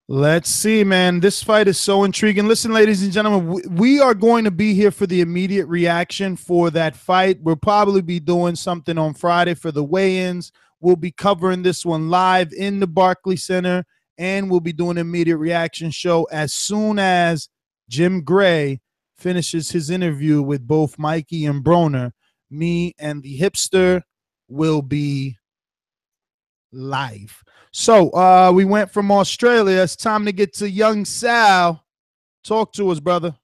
Let's see, man. This fight is so intriguing. Listen, ladies and gentlemen, we are going to be here for the immediate reaction for that fight. We'll probably be doing something on Friday for the weigh-ins. We'll be covering this one live in the Barclay Center, and we'll be doing an immediate reaction show as soon as Jim Gray finishes his interview with both Mikey and Broner. Me and the Hipster will be live. So we went from Australia. It's time to get to young Sal. Talk to us, brother.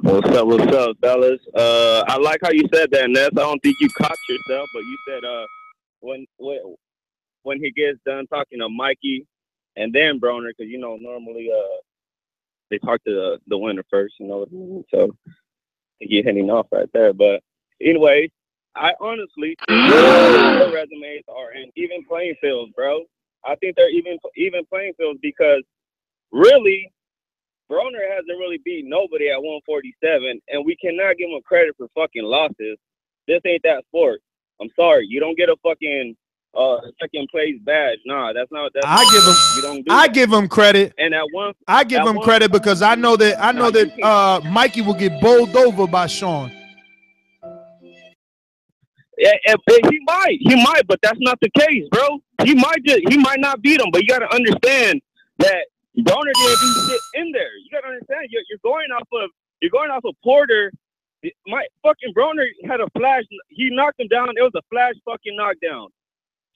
What's up, fellas? I like how you said that, Ness. I don't think you caught yourself, but you said when he gets done talking to Mikey and then Broner, because, you know, normally they talk to the winner first, you know, so you're heading off right there. But anyway, I honestly think their resumes are in even playing fields, bro. I think they're even playing fields because really, Broner hasn't really beat nobody at 147, and we cannot give him credit for fucking losses. This ain't that sport. I'm sorry, you don't get a fucking second place badge. Nah, that's not. I give him credit. And at one, I give him credit because I know that Mikey will get bowled over by Sean. Yeah, he might, but that's not the case, bro. He might not beat him, but you got to understand that Broner didn't do shit in there. You got to understand, you're going off of Porter. My fucking Broner had a flash. He knocked him down. It was a flash fucking knockdown.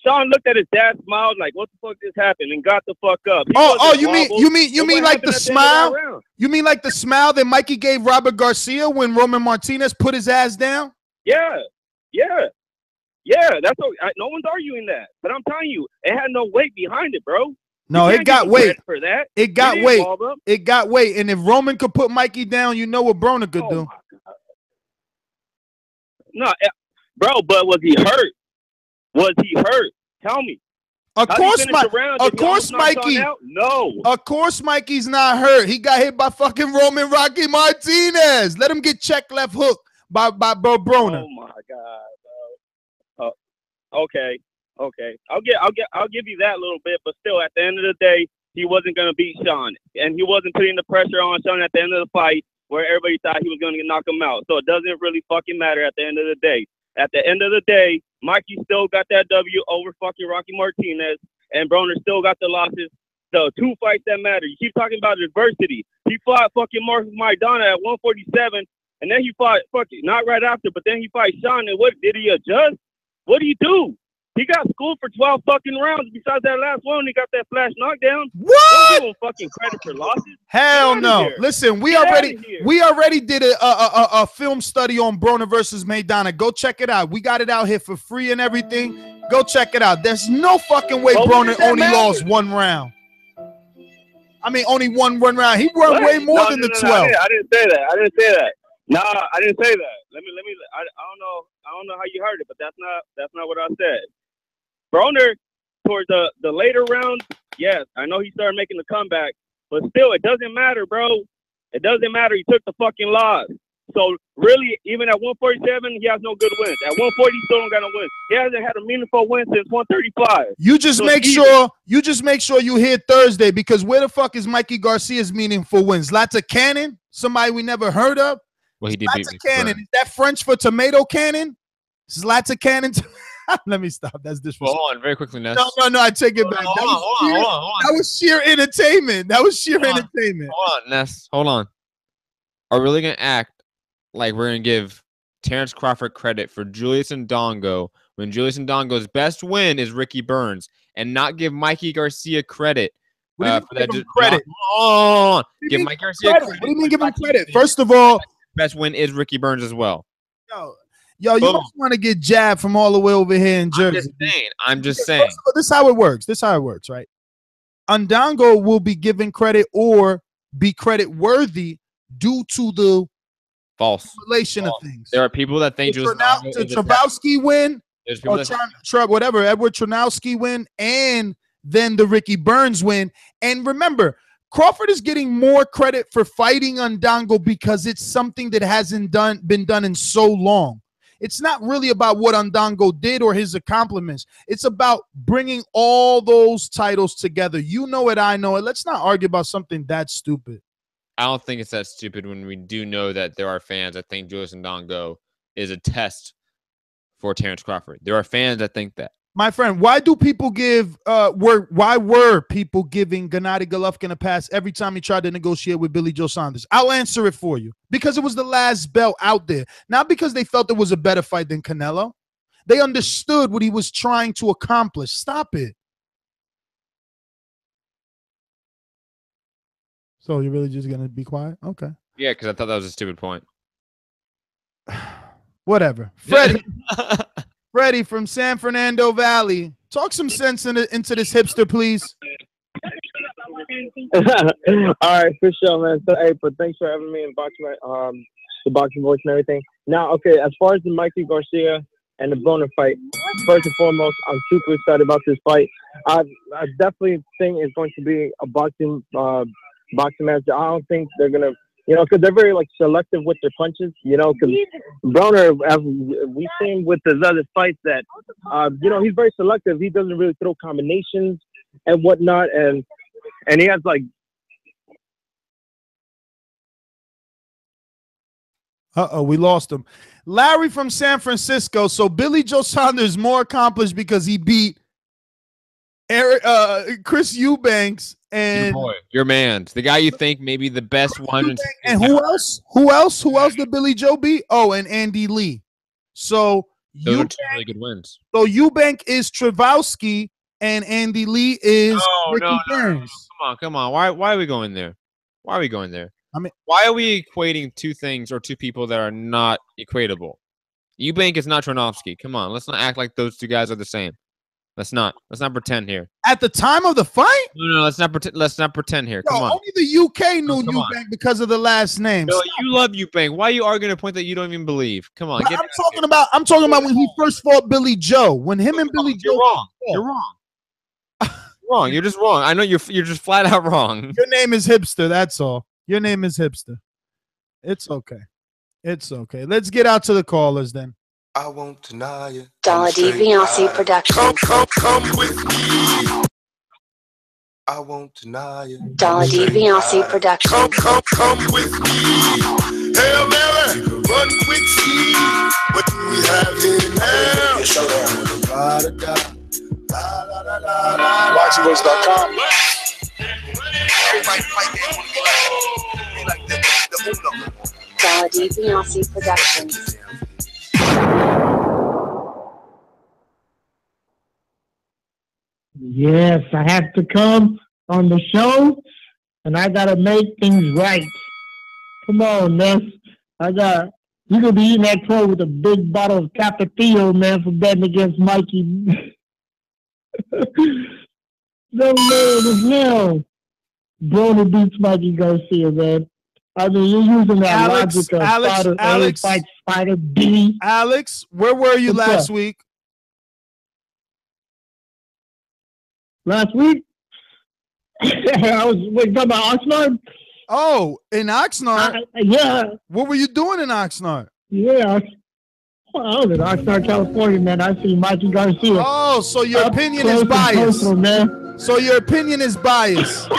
Sean looked at his dad, smiled like, "What the fuck just happened?" and got the fuck up. You mean like the smile? You mean like the smile that Mikey gave Robert Garcia when Roman Martinez put his ass down? Yeah. That's what, no one's arguing that, but I'm telling you, it had no weight behind it, bro. No, it got weight. For that, it got weight. It got weight. And if Roman could put Mikey down, you know what Broner could do. No, bro, but was he hurt? Tell me. Of course, Mikey. No. Of course, Mikey's not hurt. He got hit by fucking Roman Rocky Martinez. Let him get checked left hook by Broner. Oh my God, bro. Okay. I'll give you that little bit, but still, at the end of the day, he wasn't gonna beat Sean, and he wasn't putting the pressure on Sean at the end of the fight, where everybody thought he was gonna knock him out. So it doesn't really fucking matter at the end of the day. At the end of the day, Mikey still got that W over fucking Rocky Martinez, and Broner still got the losses. The two fights that matter. You keep talking about adversity. He fought fucking Marcus Maidana at 147, and then he fought fucking not right after, but then he fought Sean. And what did he adjust? What do you do? He got schooled for 12 fucking rounds. Besides that last one, he got that flash knockdown. What? Don't give him fucking credit for losses. Hell no. Listen, we already did a film study on Broner versus Maidana. Go check it out. We got it out here for free and everything. Go check it out. There's no fucking way Broner only lost one round. I mean, only won one round. He won way more than the 12. I didn't say that. No, I didn't say that. Let me. I don't know how you heard it, but that's not what I said. Broner, towards the later rounds, yes, I know he started making the comeback, but still, it doesn't matter, bro. It doesn't matter. He took the fucking loss. So really, even at 147, he has no good wins. At 140, he still don't got no wins. He hasn't had a meaningful win since 135. You just make sure you hear Thursday, because where the fuck is Mikey Garcia's meaningful wins? Lots of cannon, somebody we never heard of. Well, he did lots of cannon. Is that French for tomato cannon? Lots of cannon. Let me stop. That's disrespectful. Well, hold on, very quickly, Ness. No, I take it back. Hold on. That was sheer entertainment. Entertainment. Hold on, Ness. Hold on. Are we really gonna act like we're gonna give Terrence Crawford credit for Julius Ndongo when Julius Ndongo's best win is Ricky Burns, and not give Mikey Garcia credit? For that credit. Give Mikey Garcia credit. What do you mean give him credit? First of all, best win is Ricky Burns as well. Yo, you just want to get jabbed from all the way over here in Jersey. I'm just saying. This is how it works. Right? Ndongo will be given credit or be credit worthy due to the relation of things. There are people that think the Trabowski win, or Edward Tranowski win, and then the Ricky Burns win. And remember, Crawford is getting more credit for fighting Ndongo because it's something that hasn't been done in so long. It's not really about what Ndongo did or his accomplishments. It's about bringing all those titles together. You know it, I know it. Let's not argue about something that stupid. I don't think it's that stupid when we do know that there are fans that think Julius Ndongo is a test for Terrence Crawford. There are fans that think that. My friend, why do people give why were people giving Gennady Golovkin a pass every time he tried to negotiate with Billy Joe Saunders? I'll answer it for you. Because it was the last belt out there. Not because they felt it was a better fight than Canelo. They understood what he was trying to accomplish. Stop it. So you're really just gonna be quiet? Okay. Yeah, because I thought that was a stupid point. Whatever. Freddie from San Fernando Valley. Talk some sense into this hipster, please. All right, for sure, man. So, hey, but thanks for having me in the Boxing Voice and everything. Now, okay, as far as the Mikey Garcia and the Broner fight, first and foremost, I'm super excited about this fight. I definitely think it's going to be a boxing match. I don't think they're gonna. Because they're very selective with their punches. Because Broner, as we've seen with his other fights, that he's very selective. He doesn't really throw combinations and whatnot, and he has we lost him. Larry from San Francisco. So Billy Joe Saunders more accomplished because he beat Chris Eubanks and your man, the guy you think maybe the best 100. And who else? Who else did Billy Joe beat? Oh, and Andy Lee. So those are two really good wins. So Eubank is Trabowski and Andy Lee is Ricky Burns. Come on. Why are we going there? I mean, why are we equating two things or two people that are not equatable? Eubank is not Tranowski. Come on, let's not act like those two guys are the same. Let's not pretend here. At the time of the fight? No, let's not pretend here. Come on. Only the UK knew Eubank because of the last name. No, you love Eubank. Why are you arguing a point that you don't even believe? Come on. I'm talking about when he first fought Billy Joe. When him and Billy Joe. You're wrong. You're just wrong. I know you're just flat out wrong. Your name is Hipster. That's all. Your name is Hipster. It's okay. Let's get out to the callers then. I won't deny it. Dollar DiBiase Productions. Come with me. I won't deny it. Dollar DiBiase Productions. Come with me. Hail Mary, run quick speed. What do we have here now? BoxingVoice.com. Dollar DiBiase Productions. Yes, I have to come on the show, and I gotta make things right. Come on, Ness. You gonna be eating that crow with a big bottle of Capitio, man, for betting against Mikey. No, man, it's now. Broner beats Mikey Garcia, man. I mean, you're using that logic of Spider B. Alex, where were you last week? Last week? I was talking about Oxnard. Oh, in Oxnard? Yeah. What were you doing in Oxnard? Yeah. Well, I was in Oxnard, California, man. I see Mikey Garcia. Oh, so your opinion is biased. Man. So your opinion is biased.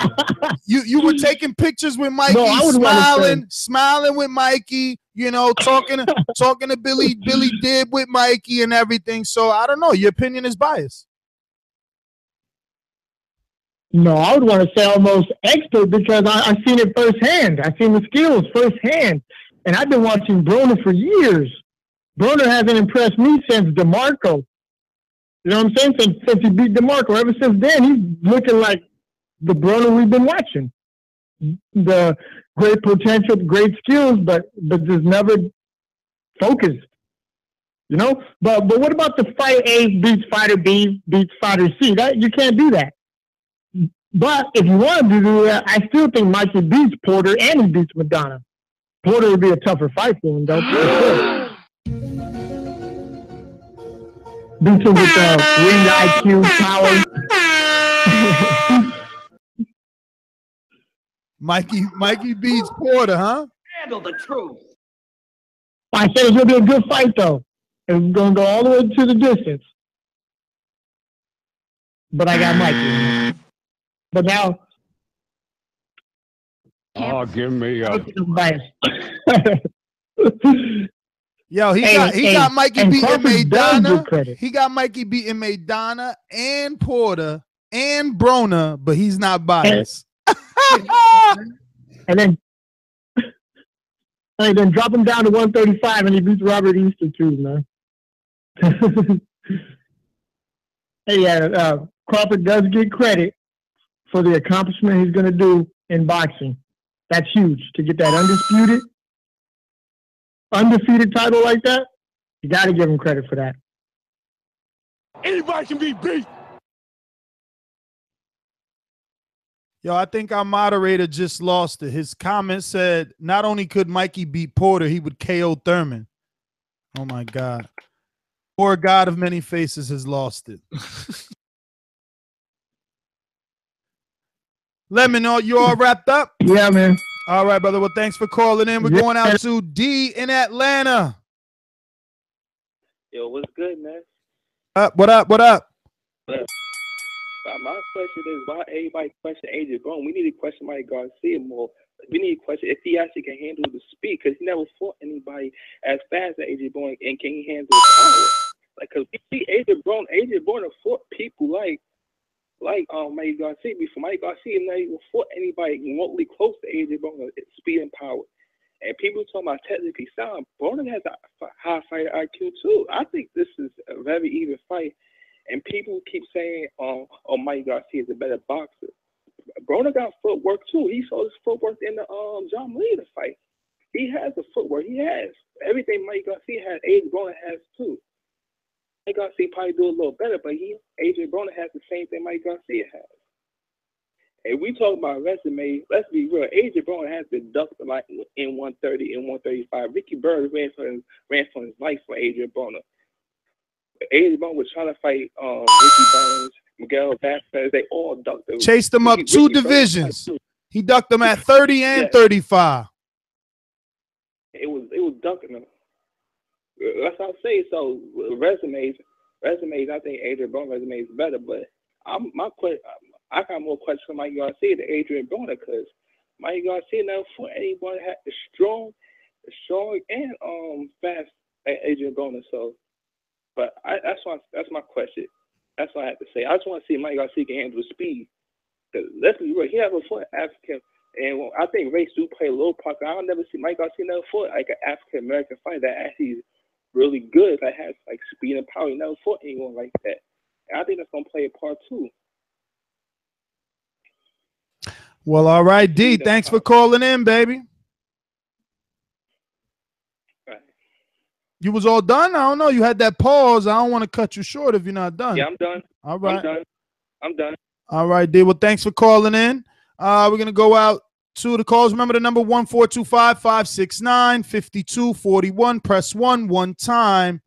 you were taking pictures with Mikey, smiling with Mikey, you know, talking to Billy Dib with Mikey and everything. So I don't know. Your opinion is biased. No, I would want to say almost expert because I've seen it firsthand. I've seen the skills firsthand. And I've been watching Broner for years. Broner hasn't impressed me since DeMarco. You know what I'm saying? Since he beat DeMarco. Ever since then, he's looking like the Broner we've been watching. The great potential, great skills, but just never focused. You know? But what about the fight A beats fighter B beats fighter C? That you can't do that. But if you wanted to do that, I still think Mikey beats Porter and he beats Madonna. Porter would be a tougher fight for him, though. Beats him with ring IQ, power. Mikey beats Porter, huh? Handle the truth. I said it's going to be a good fight, though. It's going to go all the way to the distance. But I got Mikey. But now... Oh, give me a... Yo, he got Mikey beating Maidana. He got Mikey beating Maidana and Porter and Broner, but he's not biased. and then drop him down to 135 and he beats Robert Easter too, man. Hey, Crawford does get credit for the accomplishment he's going to do in boxing. That's huge. To get that undefeated title like that, you got to give him credit for that. Anybody can be beat. Yo, I think our moderator just lost it. His comment said, not only could Mikey beat Porter, he would KO Thurman. Oh, my God. Poor God of many faces has lost it. Lemon, you all wrapped up? Yeah, man. All right, brother. Well, thanks for calling in. We're going out to D in Atlanta. Yo, what's good, man? What up? My question is, why everybody question Adrien Broner? We need to question Mikey Garcia more. We need to question if he actually can handle the speed, because he never fought anybody as fast as Adrien Broner, and can he handle the power? Like, because we see Adrien Broner fought people like Mikey Garcia before. Mikey Garcia never even fought anybody remotely close to Adrien Broner at speed and power. And people talking about technically sound. Broner has a high fighter IQ too. I think this is a very even fight. And people keep saying, "Oh, Mikey Garcia is a better boxer." Broner got footwork too. He saw his footwork in the John Lee fight. He has the footwork. He has everything Mikey Garcia has. Adrien Broner has too. Mikey Garcia probably do a little better, but Adrien Broner has the same thing Mikey Garcia has. And we talk about resume. Let's be real. Adrien Broner has been ducked like in 130 and 135. Ricky Bird ran for his life for Adrien Broner. Adrien Broner was trying to fight Ricky Burns, Miguel Vasquez. They all ducked him. Chased him up two divisions. He ducked them at 30 and 35. It was ducking them. That's what I say. So resumes. I think Adrien Broner resume is better. But I got more questions for Mikey Garcia than Adrien Broner, because Mikey Garcia never fought anybody had the strong and fast Adrien Broner. So. But that's my question. That's what I have to say. I just want to see Mikey Garcia can handle the speed. Because let's be real, he never fought African, and I think race do play a little part. I'll never see Mikey Garcia never fought like an African American fighter that actually is really good, that has like speed and power. He never fought anyone like that. And I think that's gonna play a part too. Well, all right, D. Thanks for calling in, baby. You was all done? I don't know. You had that pause. I don't want to cut you short if you're not done. Yeah, I'm done. All right. I'm done. All right, D. Well, thanks for calling in. We're going to go out to the calls. Remember the number 1-425-569-5241. Press 1 time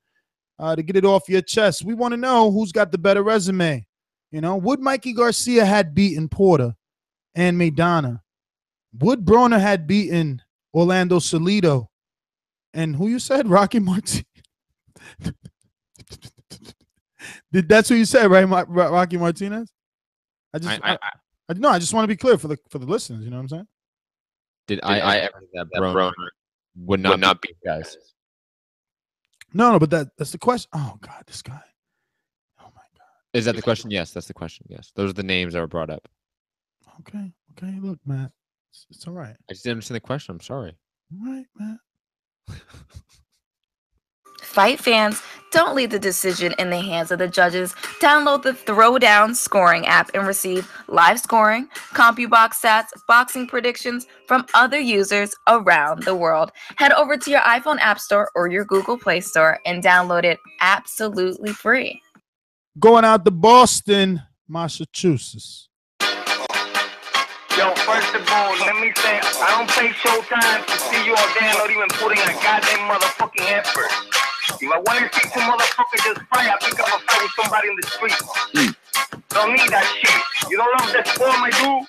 to get it off your chest. We want to know who's got the better resume. You know, would Mikey Garcia had beaten Porter and Maidana? Wood Broner had beaten Orlando Salido. And who you said? Rocky Martinez. That's who you said, right? Rocky Martinez? I just want to be clear for the listeners, you know what I'm saying? Did I ever think that Broner would not be guys? No, but that's the question. Oh God, this guy. Oh my God. Is that the question? Yes, that's the question. Yes. Those are the names that were brought up. Okay. Look, Matt. It's all right. I just didn't understand the question. I'm sorry. All right, Matt. Fight fans, don't leave the decision in the hands of the judges. Download the Throwdown scoring app and receive live scoring, CompuBox stats, boxing predictions from other users around the world. Head over to your iPhone App Store or your Google Play Store and download it absolutely free. Going out to Boston, Massachusetts. Yo, first of all, let me say, I don't pay Showtime to see you all there, not even putting a goddamn motherfucking effort. If I want to see two motherfuckers just fight, I pick up a fight with somebody in the street. Don't need that shit. You don't love that sport, my dude?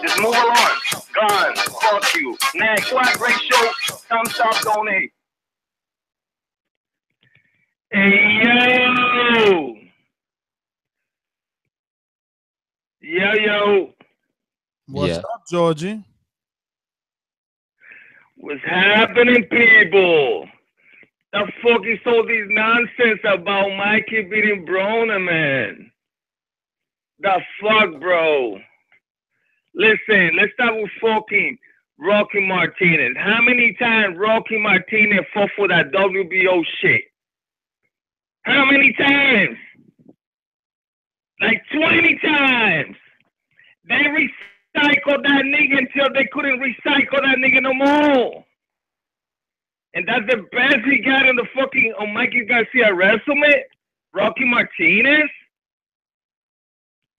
Just move along. Gone. Fuck you. Next, what a great show. Thumbs up, donate. Hey, yo. Yo. What's up, Georgie? What's happening, people? The fuck is all this nonsense about Mikey beating Broner, man? The fuck, bro? Listen, let's start with fucking Rocky Martinez. How many times Rocky Martinez fought for that WBO shit? How many times? Like 20 times. They recycled that nigga until they couldn't recycle that nigga no more. And that's the best he got in the fucking Mikey Garcia resume? Rocky Martinez?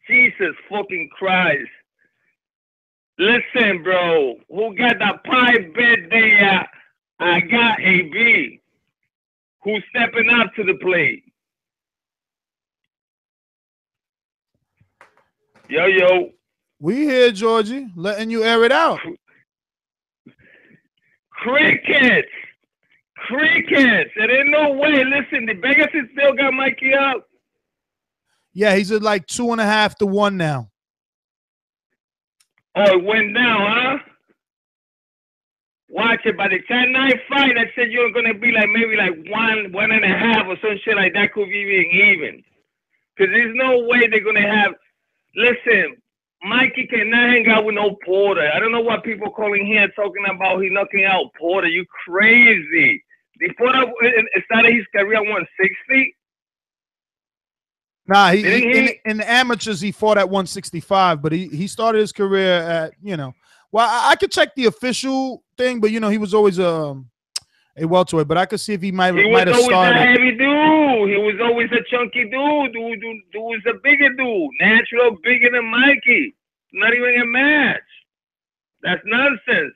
Jesus fucking Christ. Listen, bro. Who got the pie bet there? I got AB. Who's stepping up to the plate? Yo. We here, Georgie. Letting you air it out. Crickets. There ain't no way. Listen, the Vegas has still got Mikey up. Yeah, he's at like 2.5 to 1 now. Oh, it went down, huh? Watch it. By the time night fight, I said you're gonna be like maybe like 1.5 or some shit like that. Could be even. Because there's no way they're gonna have. Listen, Mikey cannot hang out with no Porter. I don't know what people calling here talking about. He's knocking out Porter. You crazy? The Porter started his career at 160. Nah, in the amateurs he fought at 165, but he started his career at Well, I could check the official thing, but he was always a welterweight. But I could see if he might have started. He was always a heavy dude. He was always a chunky dude. Dude was a bigger dude, natural, bigger than Mikey. Not even a match. That's nonsense.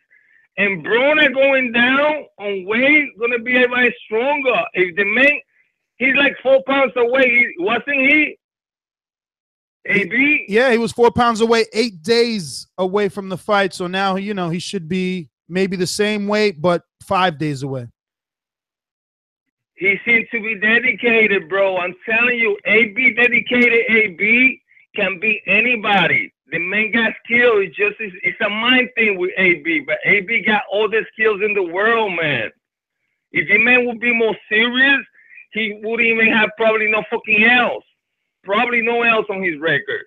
And Broner going down on weight, gonna be everybody stronger. If the man, he's like 4 pounds away. Wasn't he? AB? Yeah, he was 4 pounds away, 8 days away from the fight. So now, he should be maybe the same weight, but 5 days away. He seems to be dedicated, bro. I'm telling you, AB dedicated. AB can beat anybody. The man got skill. It's a mind thing with AB, but AB got all the skills in the world, man. If the man would be more serious, he wouldn't even have probably no fucking else. Probably no else on his record.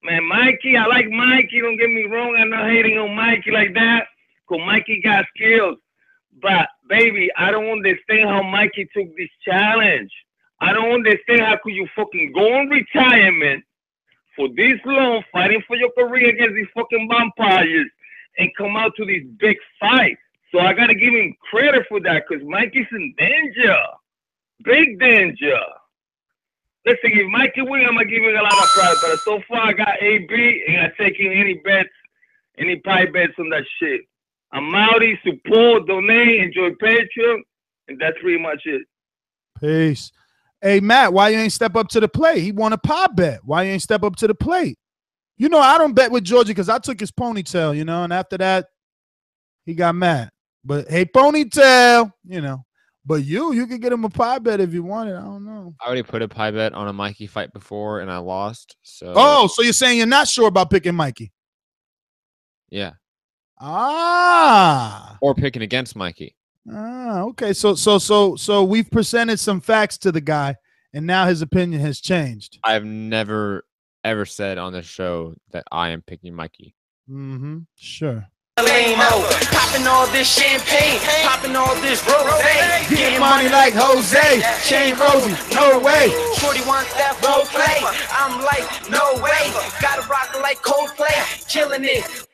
Man, Mikey, I like Mikey. Don't get me wrong. I'm not hating on Mikey like that, because Mikey got skills. But, baby, I don't understand how Mikey took this challenge. I don't understand how could you fucking go on retirement for this long, fighting for your career against these fucking vampires, and come out to this big fight. So I got to give him credit for that, because Mikey's in danger. Big danger. Listen, if Mikey win, I'm going to give him a lot of credit. But so far, I got AB, and I'm taking any pie bets on that shit. I'm outie, support, donate, enjoy Patreon, and that's pretty much it. Peace. Hey, Matt, why you ain't step up to the plate? He won a pie bet. Why you ain't step up to the plate? You know, I don't bet with Georgie because I took his ponytail, you know, and after that, he got mad. But hey, ponytail, you know. But you could get him a pie bet if you wanted. I don't know. I already put a pie bet on a Mikey fight before, and I lost. So. Oh, so you're saying you're not sure about picking Mikey? Yeah. Ah. Or picking against Mikey. Ah, okay. So we've presented some facts to the guy, and now his opinion has changed. I've never ever said on the show that I am picking Mikey. Mm-hmm. Sure. Popping all this champagne, popping all this rose, getting money like Jose, chain rosy, no way. Shorty wants that role play. I'm like, no way. Gotta rock it like Coldplay, killing it.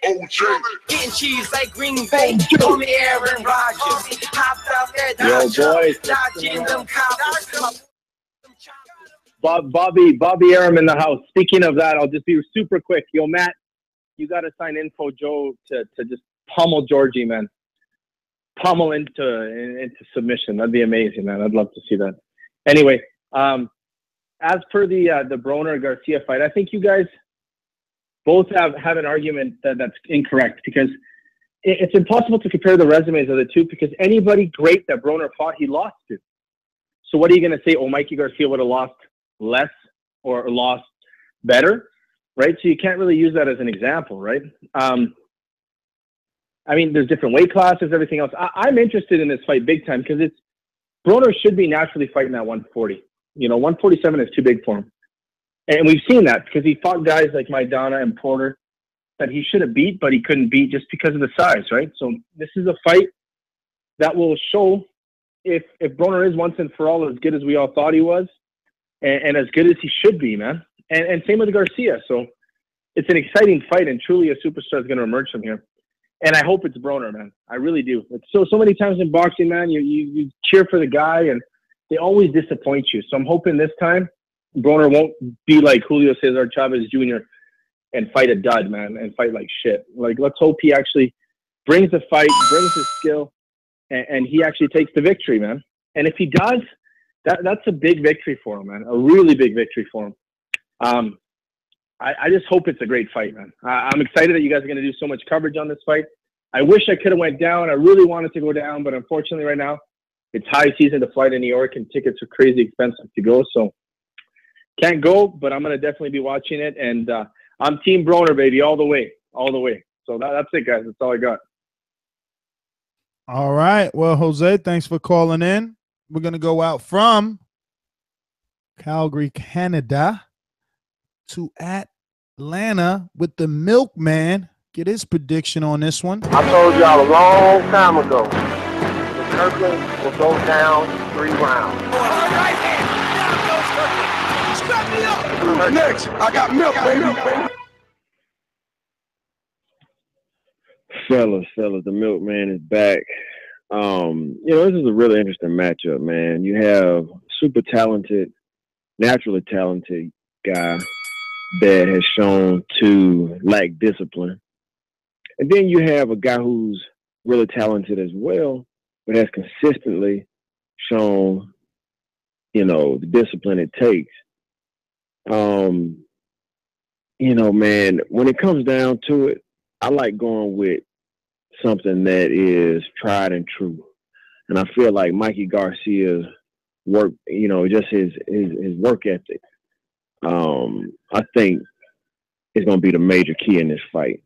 Getting cheese like Green Bay. Call me Aaron Rodgers. Hopped out there, dodging them cops. Bobby Aram in the house. Speaking of that, I'll just be super quick. Yo, Matt, you got to sign Info Joe to just pummel Georgie, man. Pummel into submission. That'd be amazing, man. I'd love to see that. Anyway, as per the Broner Garcia fight, I think you guys both have an argument that's incorrect because it's impossible to compare the resumes of the two because anybody great that Broner fought, he lost to. So what are you going to say? Oh, Mikey Garcia would have lost less or lost better? Right, so you can't really use that as an example, right? I mean, there's different weight classes, everything else. I'm interested in this fight big time because Broner should be naturally fighting at 140. You know, 147 is too big for him, and we've seen that because he fought guys like Maidana and Porter that he should have beat, but he couldn't beat just because of the size, right? So this is a fight that will show if Broner is once and for all as good as we all thought he was, and as good as he should be, man. And same with Garcia. So it's an exciting fight, and truly a superstar is going to emerge from here. And I hope it's Broner, man. I really do. It's so many times in boxing, man, you cheer for the guy, and they always disappoint you. So I'm hoping this time Broner won't be like Julio Cesar Chavez Jr. and fight a dud, man, and fight like shit. Like, let's hope he actually brings the fight, brings his skill, and he actually takes the victory, man. And if he does, that's a big victory for him, man. A really big victory for him. I just hope it's a great fight, man. I'm excited that you guys are going to do so much coverage on this fight. I wish I could have went down. I really wanted to go down, but unfortunately right now it's high season to fly to New York and tickets are crazy expensive to go. So can't go, but I'm going to definitely be watching it. And I'm Team Broner, baby, all the way. So that's it, guys. That's all I got. All right. Well, Jose, thanks for calling in. We're going to go out from Calgary, Canada, to Atlanta with the Milkman. Get his prediction on this one. I told y'all a long time ago that Kirkland will go down 3 rounds. Who's next? I got milk, baby. Fellas, the Milkman is back. This is a really interesting matchup, man. You have super talented, naturally talented guy that has shown to lack discipline. And then you have a guy who's really talented as well, but has consistently shown, the discipline it takes. Man, when it comes down to it, I like going with something that is tried and true. And I feel like Mikey Garcia's work, just his work ethic, I think is going to be the major key in this fight.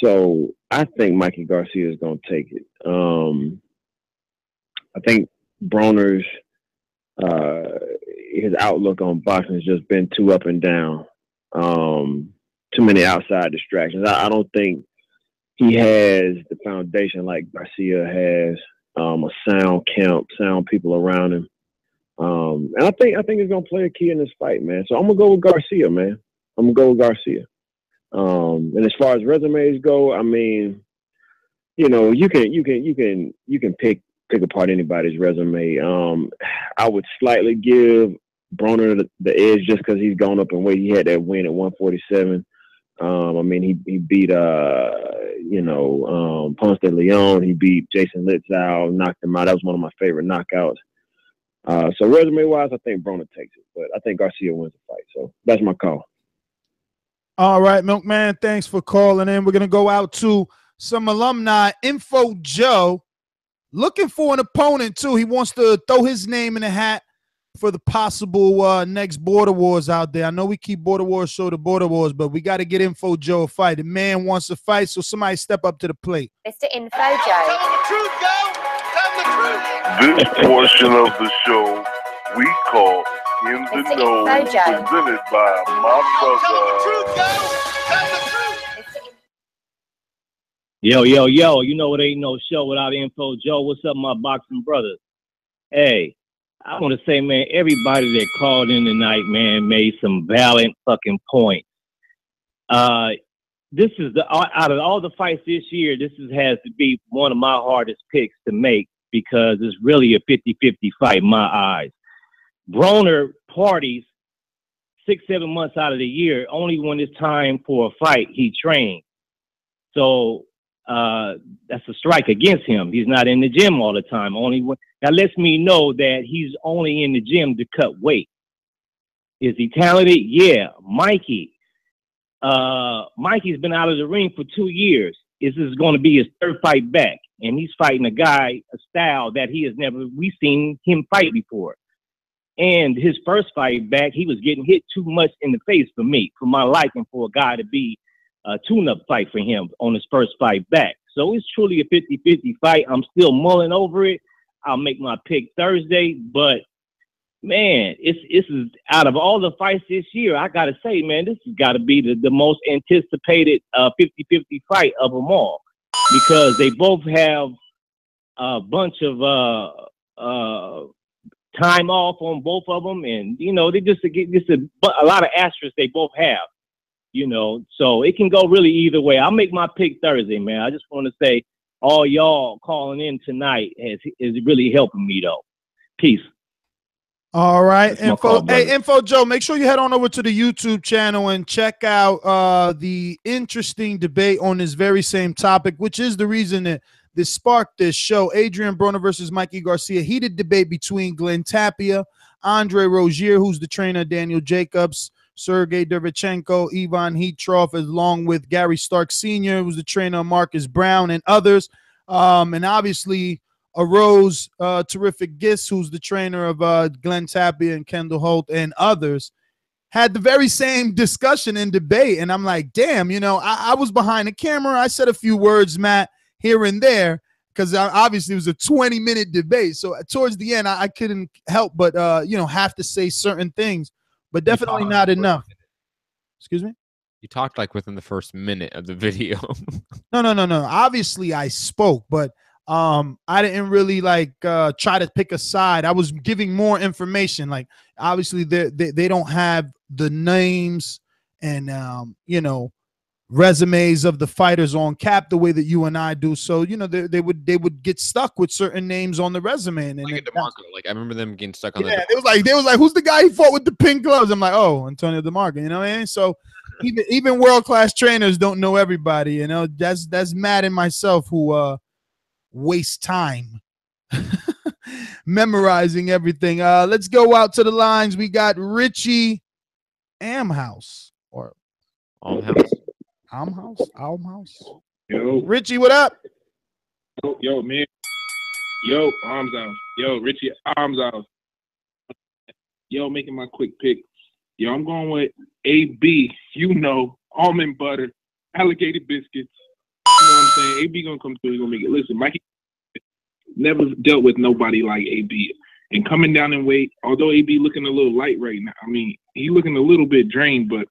So I think Mikey Garcia is going to take it. I think Broner's his outlook on boxing has just been too up and down. Too many outside distractions. I don't think he has the foundation like Garcia has. A sound camp, sound people around him. And I think he's gonna play a key in this fight, man. So I'm gonna go with Garcia, man. And as far as resumes go, I mean, you can pick apart anybody's resume. I would slightly give Broner the edge just because he's gone up in weight. He had that win at 147. He beat Ponce de Leon. He beat Jason Litzow, knocked him out. That was one of my favorite knockouts. So resume wise, I think Broner takes it, but I think Garcia wins the fight. So that's my call. All right, Milkman, thanks for calling in. We're going to go out to some alumni. Info Joe, looking for an opponent, too. He wants to throw his name in the hat for the possible next Border Wars out there. I know we keep Border Wars show to Border Wars, but we got to get Info Joe a fight. The man wants to fight, so somebody step up to the plate. Mr. Info Joe. Tell them the truth, yo. Tell them the truth. This portion of the show we call In the Mr. Know, Info Joe. presented by my brother. Tell them the truth, yo. Tell them the truth. Yo, you know it ain't no show without Info Joe. What's up, my boxing brothers? Hey, I want to say, man, everybody that called in tonight, man, made some valid fucking points. This is out of all the fights this year, has to be one of my hardest picks to make because it's really a 50-50 fight in my eyes. Broner parties 6-7 months out of the year. Only when it's time for a fight, he trains. So that's a strike against him. He's not in the gym all the time. That lets me know that he's only in the gym to cut weight. Is he talented? Yeah. Mikey's been out of the ring for 2 years. This is going to be his third fight back, and he's fighting a style that we've seen him fight before. And his first fight back, he was getting hit too much in the face for my liking for a guy to be a tune-up fight for him on his first fight back. So it's truly a 50-50 fight. I'm still mulling over it. I'll make my pick Thursday, but man, this is out of all the fights this year, I got to say, man, this has got to be the most anticipated 50-50 fight of them all because they both have a bunch of time off on both of them. And, you know, they just a lot of asterisks they both have, you know, so it can go really either way. I'll make my pick Thursday, man. I just want to say all y'all calling in tonight is really helping me, though. Peace. All right, Info Joe, make sure you head on over to the YouTube channel and check out the interesting debate on this very same topic, which is the reason that this sparked this show. Adrien Broner versus Mikey Garcia, heated debate between Glenn Tapia, Andre Rozier, who's the trainer, Daniel Jacobs, Sergey Derevchenko, Ivan Heatroff, along with Gary Stark Sr., who's the trainer of Marcus Brown, and others. And obviously, arose Terrific Gist, who's the trainer of Glenn Tapia and Kendall Holt and others, had the very same discussion and debate. And I'm like, damn, you know, I was behind the camera. I said a few words, Matt, here and there, because obviously it was a 20-minute debate. So towards the end, I couldn't help but, you know, have to say certain things, but definitely not enough. Excuse me? You talked like within the first minute of the video. No. Obviously, I spoke, but I didn't really like try to pick a side. I was giving more information. Like obviously they don't have the names and you know, resumes of the fighters on cap the way that you and I do. So you know they would get stuck with certain names on the resume. And like DeMarco, like I remember them getting stuck on. Yeah, they was like, who's the guy who fought with the pink gloves? I'm like, oh, Antonio DeMarco. You know what I mean? So even world class trainers don't know everybody. You know, that's Matt and myself who waste time memorizing everything. Let's go out to the lines. We got Richie Amhouse or Almhouse. Yo, Richie, what up? Yo, man. Yo, arms out. Yo, Richie, arms out. Yo, making my quick pick. Yo, I'm going with AB. You know, almond butter, alligator biscuits. You know what I'm saying? AB gonna come through. He's gonna make it. Listen, Mikey never dealt with nobody like AB. And coming down in weight, although AB looking a little light right now, I mean, he looking a little bit drained, but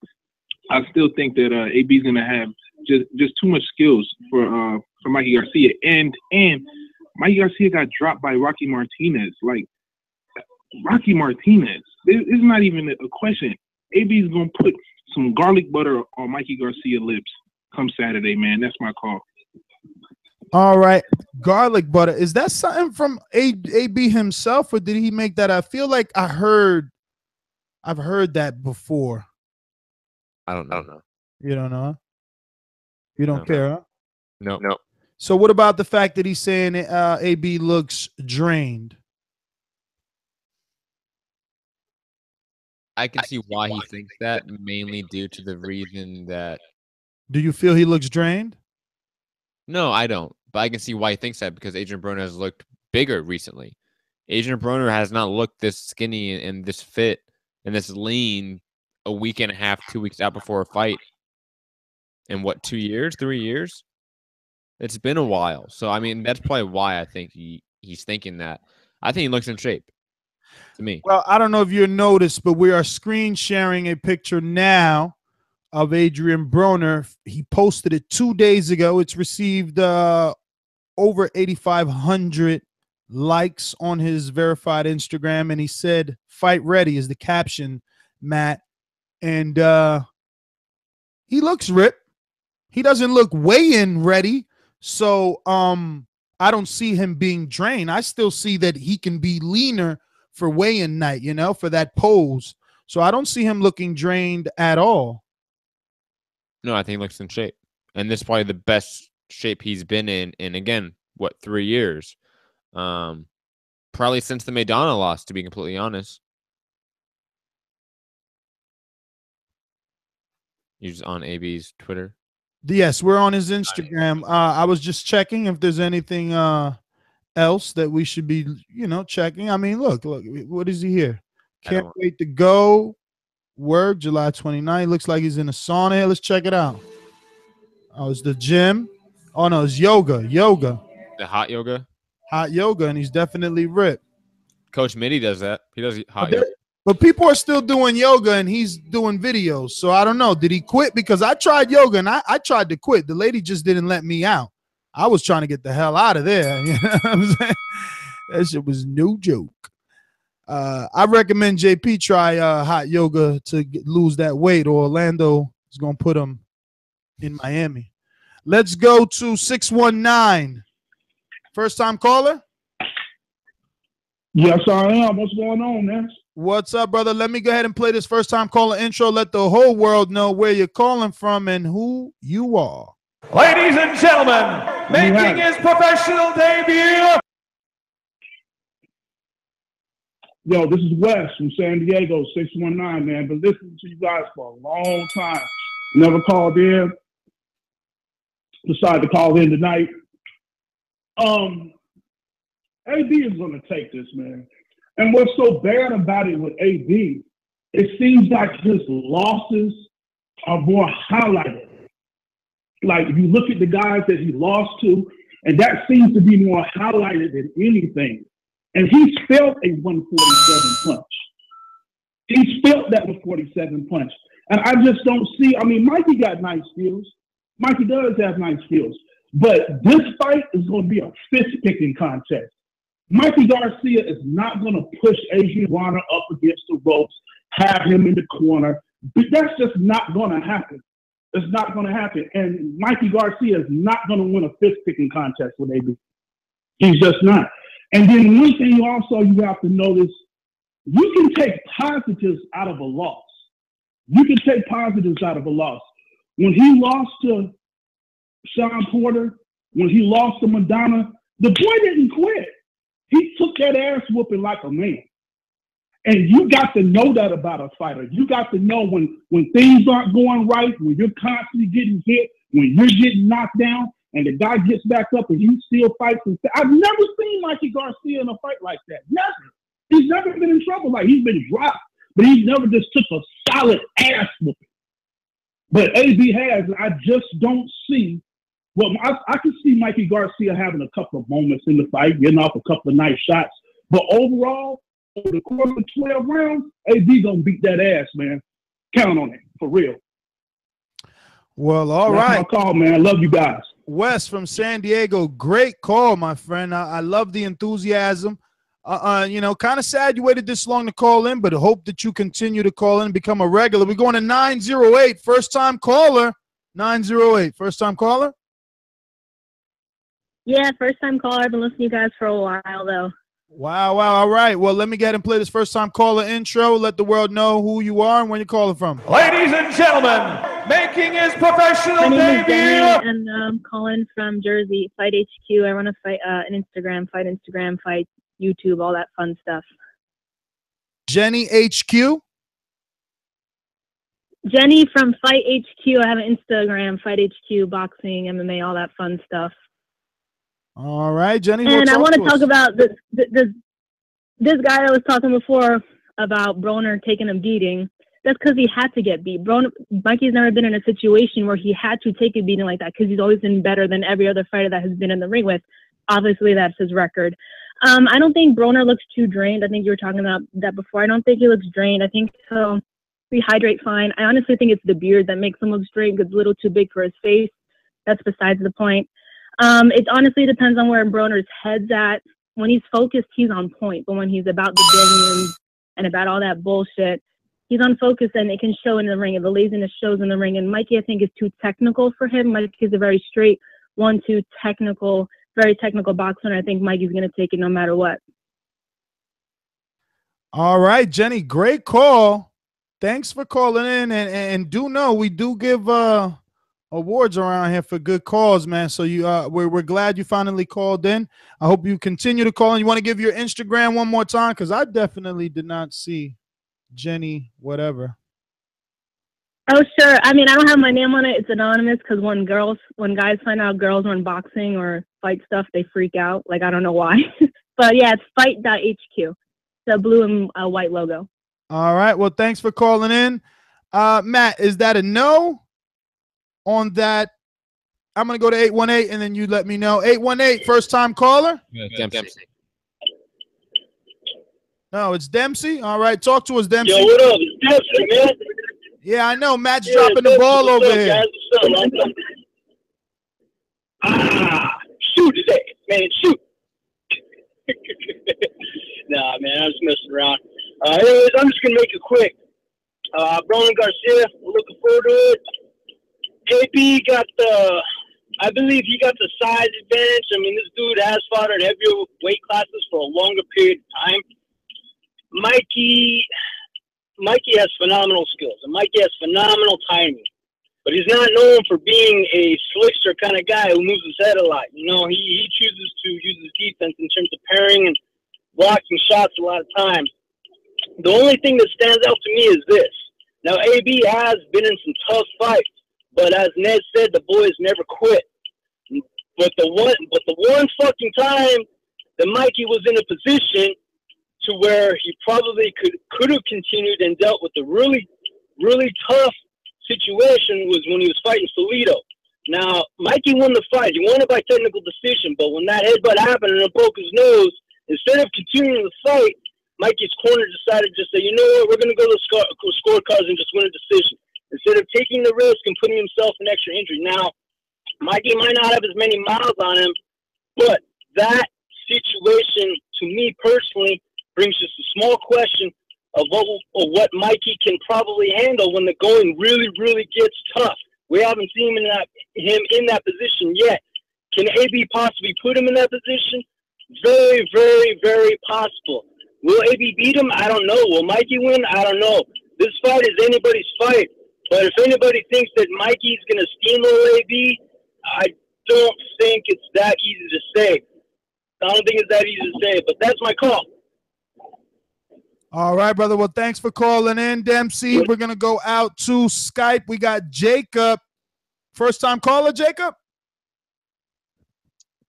I still think that AB's gonna have just too much skills for Mikey Garcia. And Mikey Garcia got dropped by Rocky Martinez. Like Rocky Martinez, it's not even a question. AB's gonna put some garlic butter on Mikey Garcia lips come Saturday, man. That's my call. All right, garlic butter. Is that something from AB himself, or did he make that? I feel like I've heard that before. I don't know. You don't know? You don't care, huh? No. So what about the fact that he's saying AB looks drained? I can see why he thinks that, mainly due to the reason that. Do you feel he looks drained? No, I don't. But I can see why he thinks that because Adrien Broner has looked bigger recently. Adrien Broner has not looked this skinny and this fit and this lean a week and a half, 2 weeks out before a fight. In what, 2 years, 3 years? It's been a while. So, I mean, that's probably why I think he's thinking that. I think he looks in shape to me. Well, I don't know if you noticed, but we are screen sharing a picture now of Adrien Broner. He posted it 2 days ago. It's received over 8,500 likes on his verified Instagram, and he said, "Fight ready" is the caption, Matt. And he looks ripped. He doesn't look weigh-in ready. So I don't see him being drained. I still see that he can be leaner for weigh-in night, you know, for that pose. So I don't see him looking drained at all. No, I think he looks in shape. And this is probably the best shape he's been in again, what, 3 years? Probably since the Maidana loss, to be completely honest. He's on AB's Twitter. Yes, we're on his Instagram. I was just checking if there's anything else that we should be, you know, checking. I mean, look, what is he here? Can't wait to go. Word, July 29th. Looks like he's in a sauna here. Let's check it out. Oh, it's the gym. Oh, no, it's yoga. The hot yoga? Hot yoga, and he's definitely ripped. Coach Mitty does that. He does hot yoga. But people are still doing yoga, and he's doing videos. So I don't know. Did he quit? Because I tried yoga, and I tried to quit. The lady just didn't let me out. I was trying to get the hell out of there. You know what I'm saying? That shit was no joke. I recommend JP try hot yoga to lose that weight, or Orlando is going to put him in Miami. Let's go to 619. First-time caller? Yes, I am. What's going on, man? What's up, brother? Let me go ahead and play this first-time caller intro. Let the whole world know where you're calling from and who you are. Ladies and gentlemen, making his professional debut. Yo, this is Wes from San Diego, 619, man. Been listening to you guys for a long time. Never called in. Decided to call in tonight. AB is going to take this, man. And what's so bad about it with AB, it seems like his losses are more highlighted. Like, if you look at the guys that he lost to, and that seems to be more highlighted than anything. And he's felt a 147 punch. He's felt that 147 punch. And I just don't see, I mean, Mikey got nice skills. Mikey does have nice skills. But this fight is going to be a fist-picking contest. Mikey Garcia is not going to push Adrien Broner up against the ropes, have him in the corner. But that's just not going to happen. It's not going to happen. And Mikey Garcia is not going to win a fist-picking contest with AB. He's just not. And then one thing also you have to notice, you can take positives out of a loss. You can take positives out of a loss. When he lost to Sean Porter, when he lost to Madonna, the boy didn't quit. He took that ass whooping like a man. And you got to know that about a fighter. You got to know when things aren't going right, when you're constantly getting hit, when you're getting knocked down, and the guy gets back up and he still fights. I've never seen Mikey Garcia in a fight like that. Never. He's never been in trouble. Like, he's been dropped, but he's never just took a solid ass whooping. But AB has, and I just don't see. Well, I can see Mikey Garcia having a couple of moments in the fight, getting off a couple of nice shots. But overall, over the course of 12 rounds, AB gonna beat that ass, man. Count on it, for real. Well, all That's right. my call, man. I love you guys. Wes from San Diego, great call, my friend. I love the enthusiasm. You know, kind of sad you waited this long to call in, but hope that you continue to call in and become a regular. We're going to 908, first-time caller. 908, first-time caller? Yeah, first-time caller. I've been listening to you guys for a while, though. Wow. All right. Well, let me get and play this first-time caller intro. Let the world know who you are and where you're calling from. Ladies and gentlemen, making his professional My name is debut. Jenny, and I'm calling from Jersey. Fight HQ. I run a fight, an Instagram, fight YouTube, all that fun stuff. Jenny HQ? Jenny from Fight HQ. I have an Instagram, Fight HQ, boxing, MMA, all that fun stuff. All right, Jenny. And I want to talk us. about this guy that was talking before about Broner taking a beating. That's because he had to get beat. Mikey's never been in a situation where he had to take a beating like that because he's always been better than every other fighter that has been in the ring with. Obviously, that's his record. I don't think Broner looks too drained. I think you were talking about that before. I don't think he looks drained. I think he'll rehydrate fine. I honestly think it's the beard that makes him look drained because it's a little too big for his face. That's besides the point. It honestly depends on where Broner's head's at. When he's focused, he's on point. But when he's about the billions and about all that bullshit, he's unfocused, and it can show in the ring. And the laziness shows in the ring. And Mikey, I think, is too technical for him. Mikey's a very straight, 1-2 technical, very technical boxer. And I think Mikey's going to take it no matter what. All right, Jenny, great call. Thanks for calling in. And do know we do give awards around here for good calls, man. So we're glad you finally called in. I hope you continue to call. And you want to give your Instagram one more time? Because I definitely did not see Jenny whatever. Oh, sure. I mean, I don't have my name on it. It's anonymous because when guys find out girls are in boxing or fight stuff, they freak out. Like, I don't know why. But yeah, it's fight.hq. The blue and white logo. All right. Well, thanks for calling in. Matt, is that a no on that? I'm going to go to 818 and then you let me know. 818, first time caller? Dempsey. No, it's Dempsey. All right. Talk to us, Dempsey. Yo, what up? It's Dempsey, man. Yeah, I know. Matt's dropping the ball over here. Shoot today, man. Shoot. Nah, man, I was messing around. Anyways, I'm just going to make it quick. Broner Garcia, we're looking forward to it. AP got I believe he got the size advantage. I mean, this dude has fought at heavier weight classes for a longer period of time. Mikey has phenomenal skills, and Mikey has phenomenal timing. But he's not known for being a slickster kind of guy who moves his head a lot. You know, he chooses to use his defense in terms of parrying and blocking shots a lot of times. The only thing that stands out to me is this. Now, AB has been in some tough fights, but as Ned said, the boys never quit. But the one fucking time that Mikey was in a position to where he probably could have continued and dealt with a really, really tough situation was when he was fighting Toledo. Now, Mikey won the fight. He won it by technical decision, but when that headbutt happened and it broke his nose, instead of continuing the fight, Mikey's corner decided to say, you know what, we're going to go to the scorecards and just win a decision, instead of taking the risk and putting himself in extra injury. Now, Mikey might not have as many miles on him, but that situation, to me personally, brings just a small question of what Mikey can probably handle when the going really, really gets tough. We haven't seen him in that position yet. Can AB possibly put him in that position? Very, very, very possible. Will AB beat him? I don't know. Will Mikey win? I don't know. This fight is anybody's fight. But if anybody thinks that Mikey's going to steamroll AB, I don't think it's that easy to say. I don't think it's that easy to say, but that's my call. All right, brother. Well, thanks for calling in, Dempsey. We're going to go out to Skype. We got Jacob. First time caller, Jacob?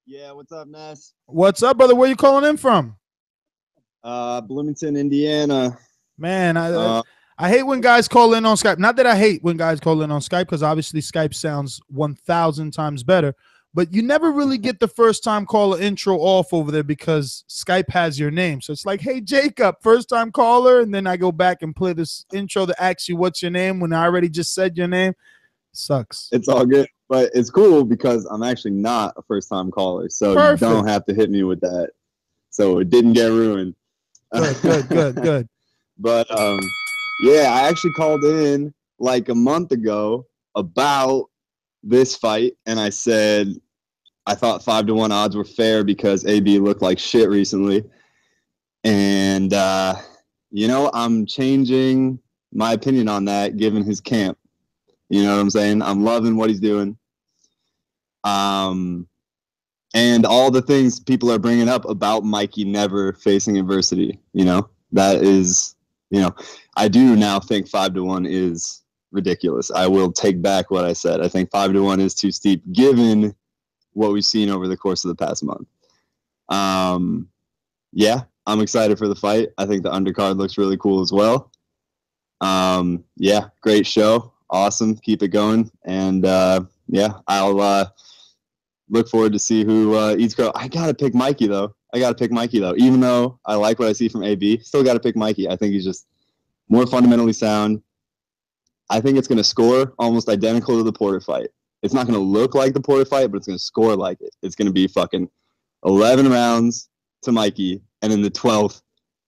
Yeah, what's up, Ness? What's up, brother? Where you calling in from? Bloomington, Indiana. Man, I hate when guys call in on Skype. Not that I hate when guys call in on Skype, because obviously Skype sounds 1,000 times better. But you never really get the first time caller intro off over there because Skype has your name. So it's like, hey, Jacob, first time caller. And then I go back and play this intro that asks you what's your name when I already just said your name. Sucks. It's all good. But it's cool because I'm actually not a first time caller. So Perfect. You don't have to hit me with that. So it didn't get ruined. Good. But yeah, I actually called in like a month ago about this fight, and I said I thought 5-1 odds were fair because AB looked like shit recently. And you know, I'm changing my opinion on that given his camp. You know what I'm saying? I'm loving what he's doing. And all the things people are bringing up about Mikey never facing adversity, you know, that is, you know, I do now think 5-1 is ridiculous. I will take back what I said. I think 5-1 is too steep given what we've seen over the course of the past month. Yeah, I'm excited for the fight. I think the undercard looks really cool as well. Yeah, great show. Awesome. Keep it going. And yeah, I'll look forward to see who eats crow. I got to pick Mikey, though. Even though I like what I see from AB, still got to pick Mikey. I think he's just more fundamentally sound. I think it's going to score almost identical to the Porter fight. It's not going to look like the Porter fight, but it's going to score like it. It's going to be fucking 11 rounds to Mikey, and in the 12th,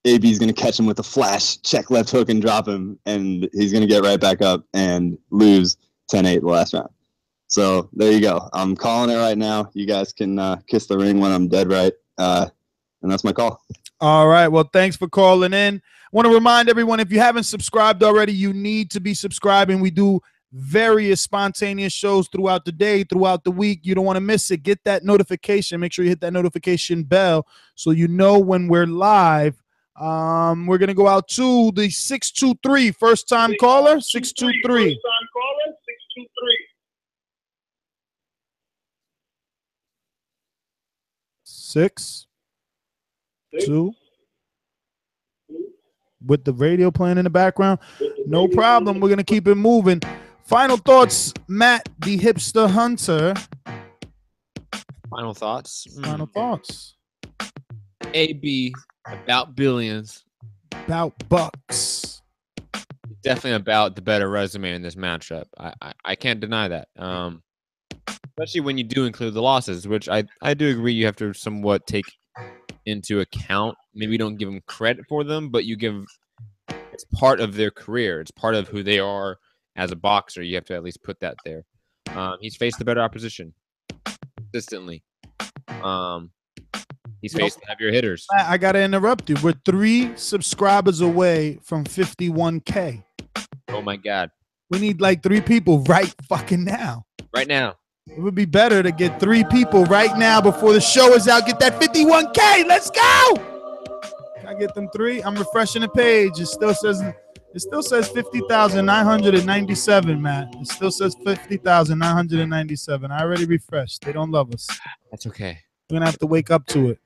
AB's going to catch him with a flash, check left hook, and drop him, and he's going to get right back up and lose 10-8 the last round. So there you go. I'm calling it right now. You guys can kiss the ring when I'm dead right, and that's my call. All right. Well, thanks for calling in. I want to remind everyone, if you haven't subscribed already, you need to be subscribing. We do various spontaneous shows throughout the day, throughout the week. You don't want to miss it. Get that notification. Make sure you hit that notification bell so you know when we're live. We're going to go out to the 623 first-time caller. 623. 6 2 with the radio playing in the background. No problem. We're going to keep it moving. Final thoughts, Matt, the hipster hunter. Final thoughts. Final thoughts. AB about billions. About bucks. Definitely about the better resume in this matchup. I can't deny that. Especially when you do include the losses, which I do agree you have to somewhat take into account. Maybe you don't give them credit for them, but you give it's part of their career. It's part of who they are as a boxer. You have to at least put that there. He's faced the better opposition consistently. He's faced the heavier hitters. I got to interrupt you. We're 3 subscribers away from 51K. Oh, my God. We need like 3 people right fucking now. Right now. It would be better to get 3 people right now before the show is out. Get that 51K. Let's go. Can I get them 3? I'm refreshing the page. It still says 50,997, Matt. It still says 50,997. I already refreshed. They don't love us. That's okay. We're gonna have to wake up to it.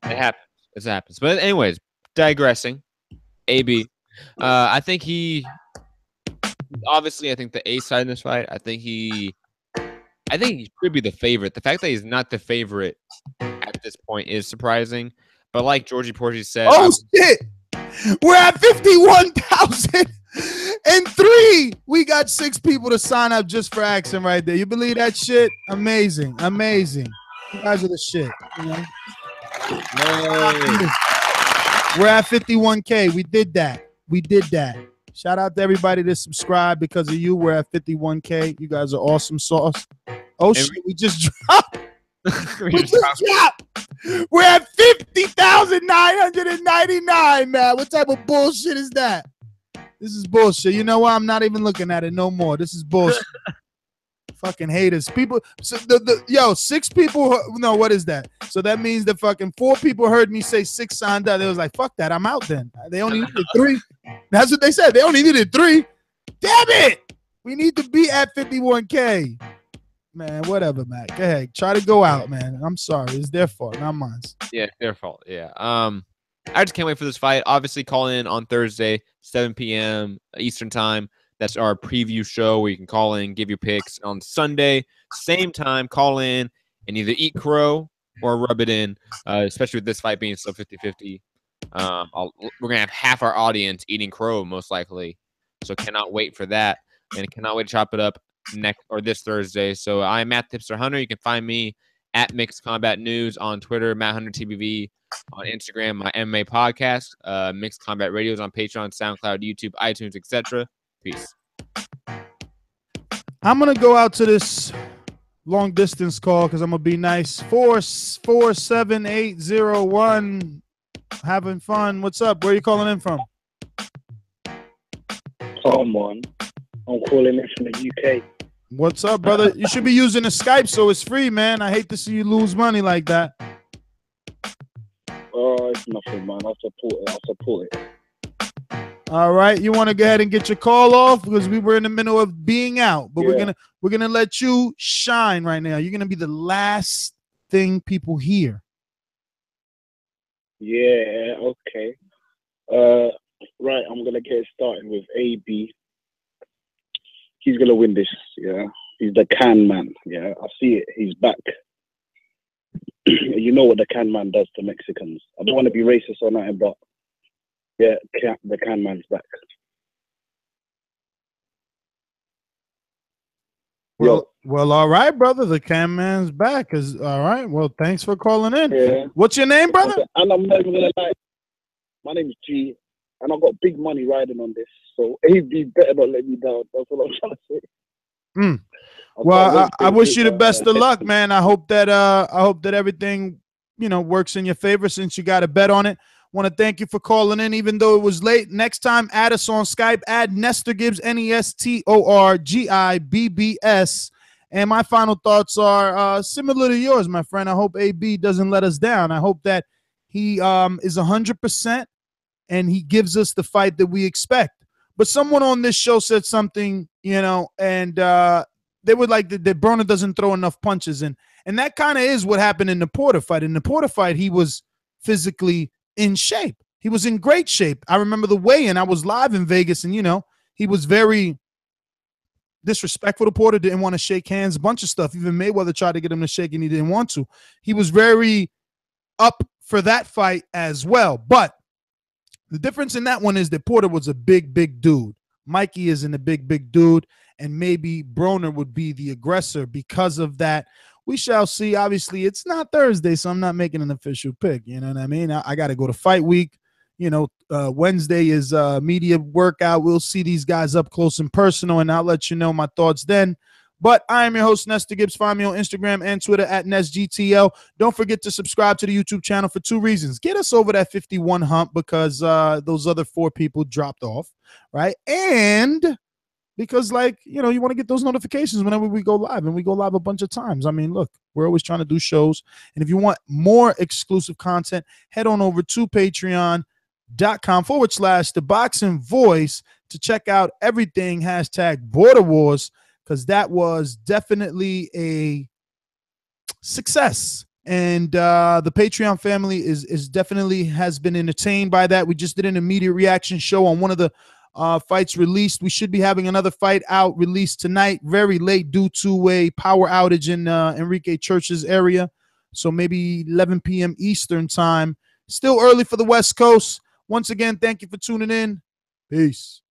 It happens. It happens. But anyways, digressing. AB. I think he obviously I think the A side in this fight, I think he should be the favorite. The fact that he's not the favorite at this point is surprising. But like Georgie Porgy said, shit. We're at 51,003. We got 6 people to sign up just for action right there. You believe that shit? Amazing. Amazing. You guys are the shit. You know? We're at 51K. We did that. Shout out to everybody that subscribed. Because of you, we're at 51K. You guys are awesome sauce. Oh, shit. We just dropped. we just dropped. We're at 50,999, man. What type of bullshit is that? This is bullshit. You know what? I'm not even looking at it no more. This is bullshit. Fucking haters. People. So 6 people. No, what is that? So that means the fucking 4 people heard me say 6 signed up. They was like, fuck that. I'm out then. They only needed 3. That's what they said. They only needed 3. Damn it. We need to be at 51K. Man, whatever, Matt. Go ahead. Try to go out, man. I'm sorry. It's their fault, not mine. Yeah, their fault. Yeah. I just can't wait for this fight. Obviously, call in on Thursday, 7 p.m. Eastern time. That's our preview show where you can call in, give your picks. On Sunday, same time, call in and either eat crow or rub it in, especially with this fight being so 50-50. We're going to have half our audience eating crow, most likely. So cannot wait for that. And cannot wait to chop it up next or this Thursday. So I'm Matt Hipster Hunter. You can find me at Mixed Combat News on Twitter, Matt Hunter TBV on Instagram, my MMA podcast, Mixed Combat Radios on Patreon, SoundCloud, YouTube, iTunes, etc. Peace. I'm gonna go out to this long distance call because I'm gonna be nice. 47801. Having fun. What's up? Where are you calling in from? Come on. I'm calling in from the UK. What's up, brother? You should be using a Skype so it's free, man. I hate to see you lose money like that. Oh, it's nothing, man. I'll support it. All right, you want to go ahead and get your call off because we were in the middle of being out, but Yeah. we're gonna let you shine right now. You're gonna be the last thing people hear. Yeah, okay. Right, I'm gonna get started with AB. He's gonna win this, yeah. He's the can man, yeah. I see it, he's back. You know what the can man does to Mexicans. I don't want to be racist or nothing, but yeah, the can man's back. Well, all right, brother. The can man's back. All right. Well, thanks for calling in. Yeah. What's your name, brother? And I'm not even gonna lie. My name is G, and I've got big money riding on this. So AB better not let me down. That's what I'm trying to say. Well, I wish you the best of luck, man. I hope that everything works in your favor since you got a bet on it. Want to thank you for calling in, even though it was late. Next time, add us on Skype. Add Nestor Gibbs, NESTORGIBBS. And my final thoughts are similar to yours, my friend. I hope AB doesn't let us down. I hope that he is 100% and he gives us the fight that we expect. But someone on this show said something, and they were like that Broner doesn't throw enough punches. And that kind of is what happened in the Porter fight. In the Porter fight, he was physically in shape. He was in great shape. I remember the weigh-in. I was live in Vegas, and he was very disrespectful to Porter, didn't want to shake hands, a bunch of stuff. Even Mayweather tried to get him to shake, and he didn't want to. He was very up for that fight as well. But the difference in that one is that Porter was a big, big dude. Mikey isn't a big, big dude, and maybe Broner would be the aggressor because of that. We shall see. Obviously, it's not Thursday, so I'm not making an official pick. You know what I mean? I got to go to fight week. Wednesday is media workout. We'll see these guys up close and personal, and I'll let you know my thoughts then. But I am your host, Nestor Gibbs. Find me on Instagram and Twitter at NestGTL. Don't forget to subscribe to the YouTube channel for 2 reasons. Get us over that 51 hump because those other 4 people dropped off, right? And because, you want to get those notifications whenever we go live, and we go live a bunch of times. I mean, look, we're always trying to do shows. And if you want more exclusive content, head on over to patreon.com/ThaBoxingVoice to check out everything #Border Wars, because that was definitely a success. And the Patreon family is definitely has been entertained by that. We just did an immediate reaction show on one of the fights released. We should be having another fight out released tonight, very late due to a power outage in Enrique Church's area. So maybe 11 p.m. Eastern time. Still early for the West Coast. Once again, thank you for tuning in. Peace.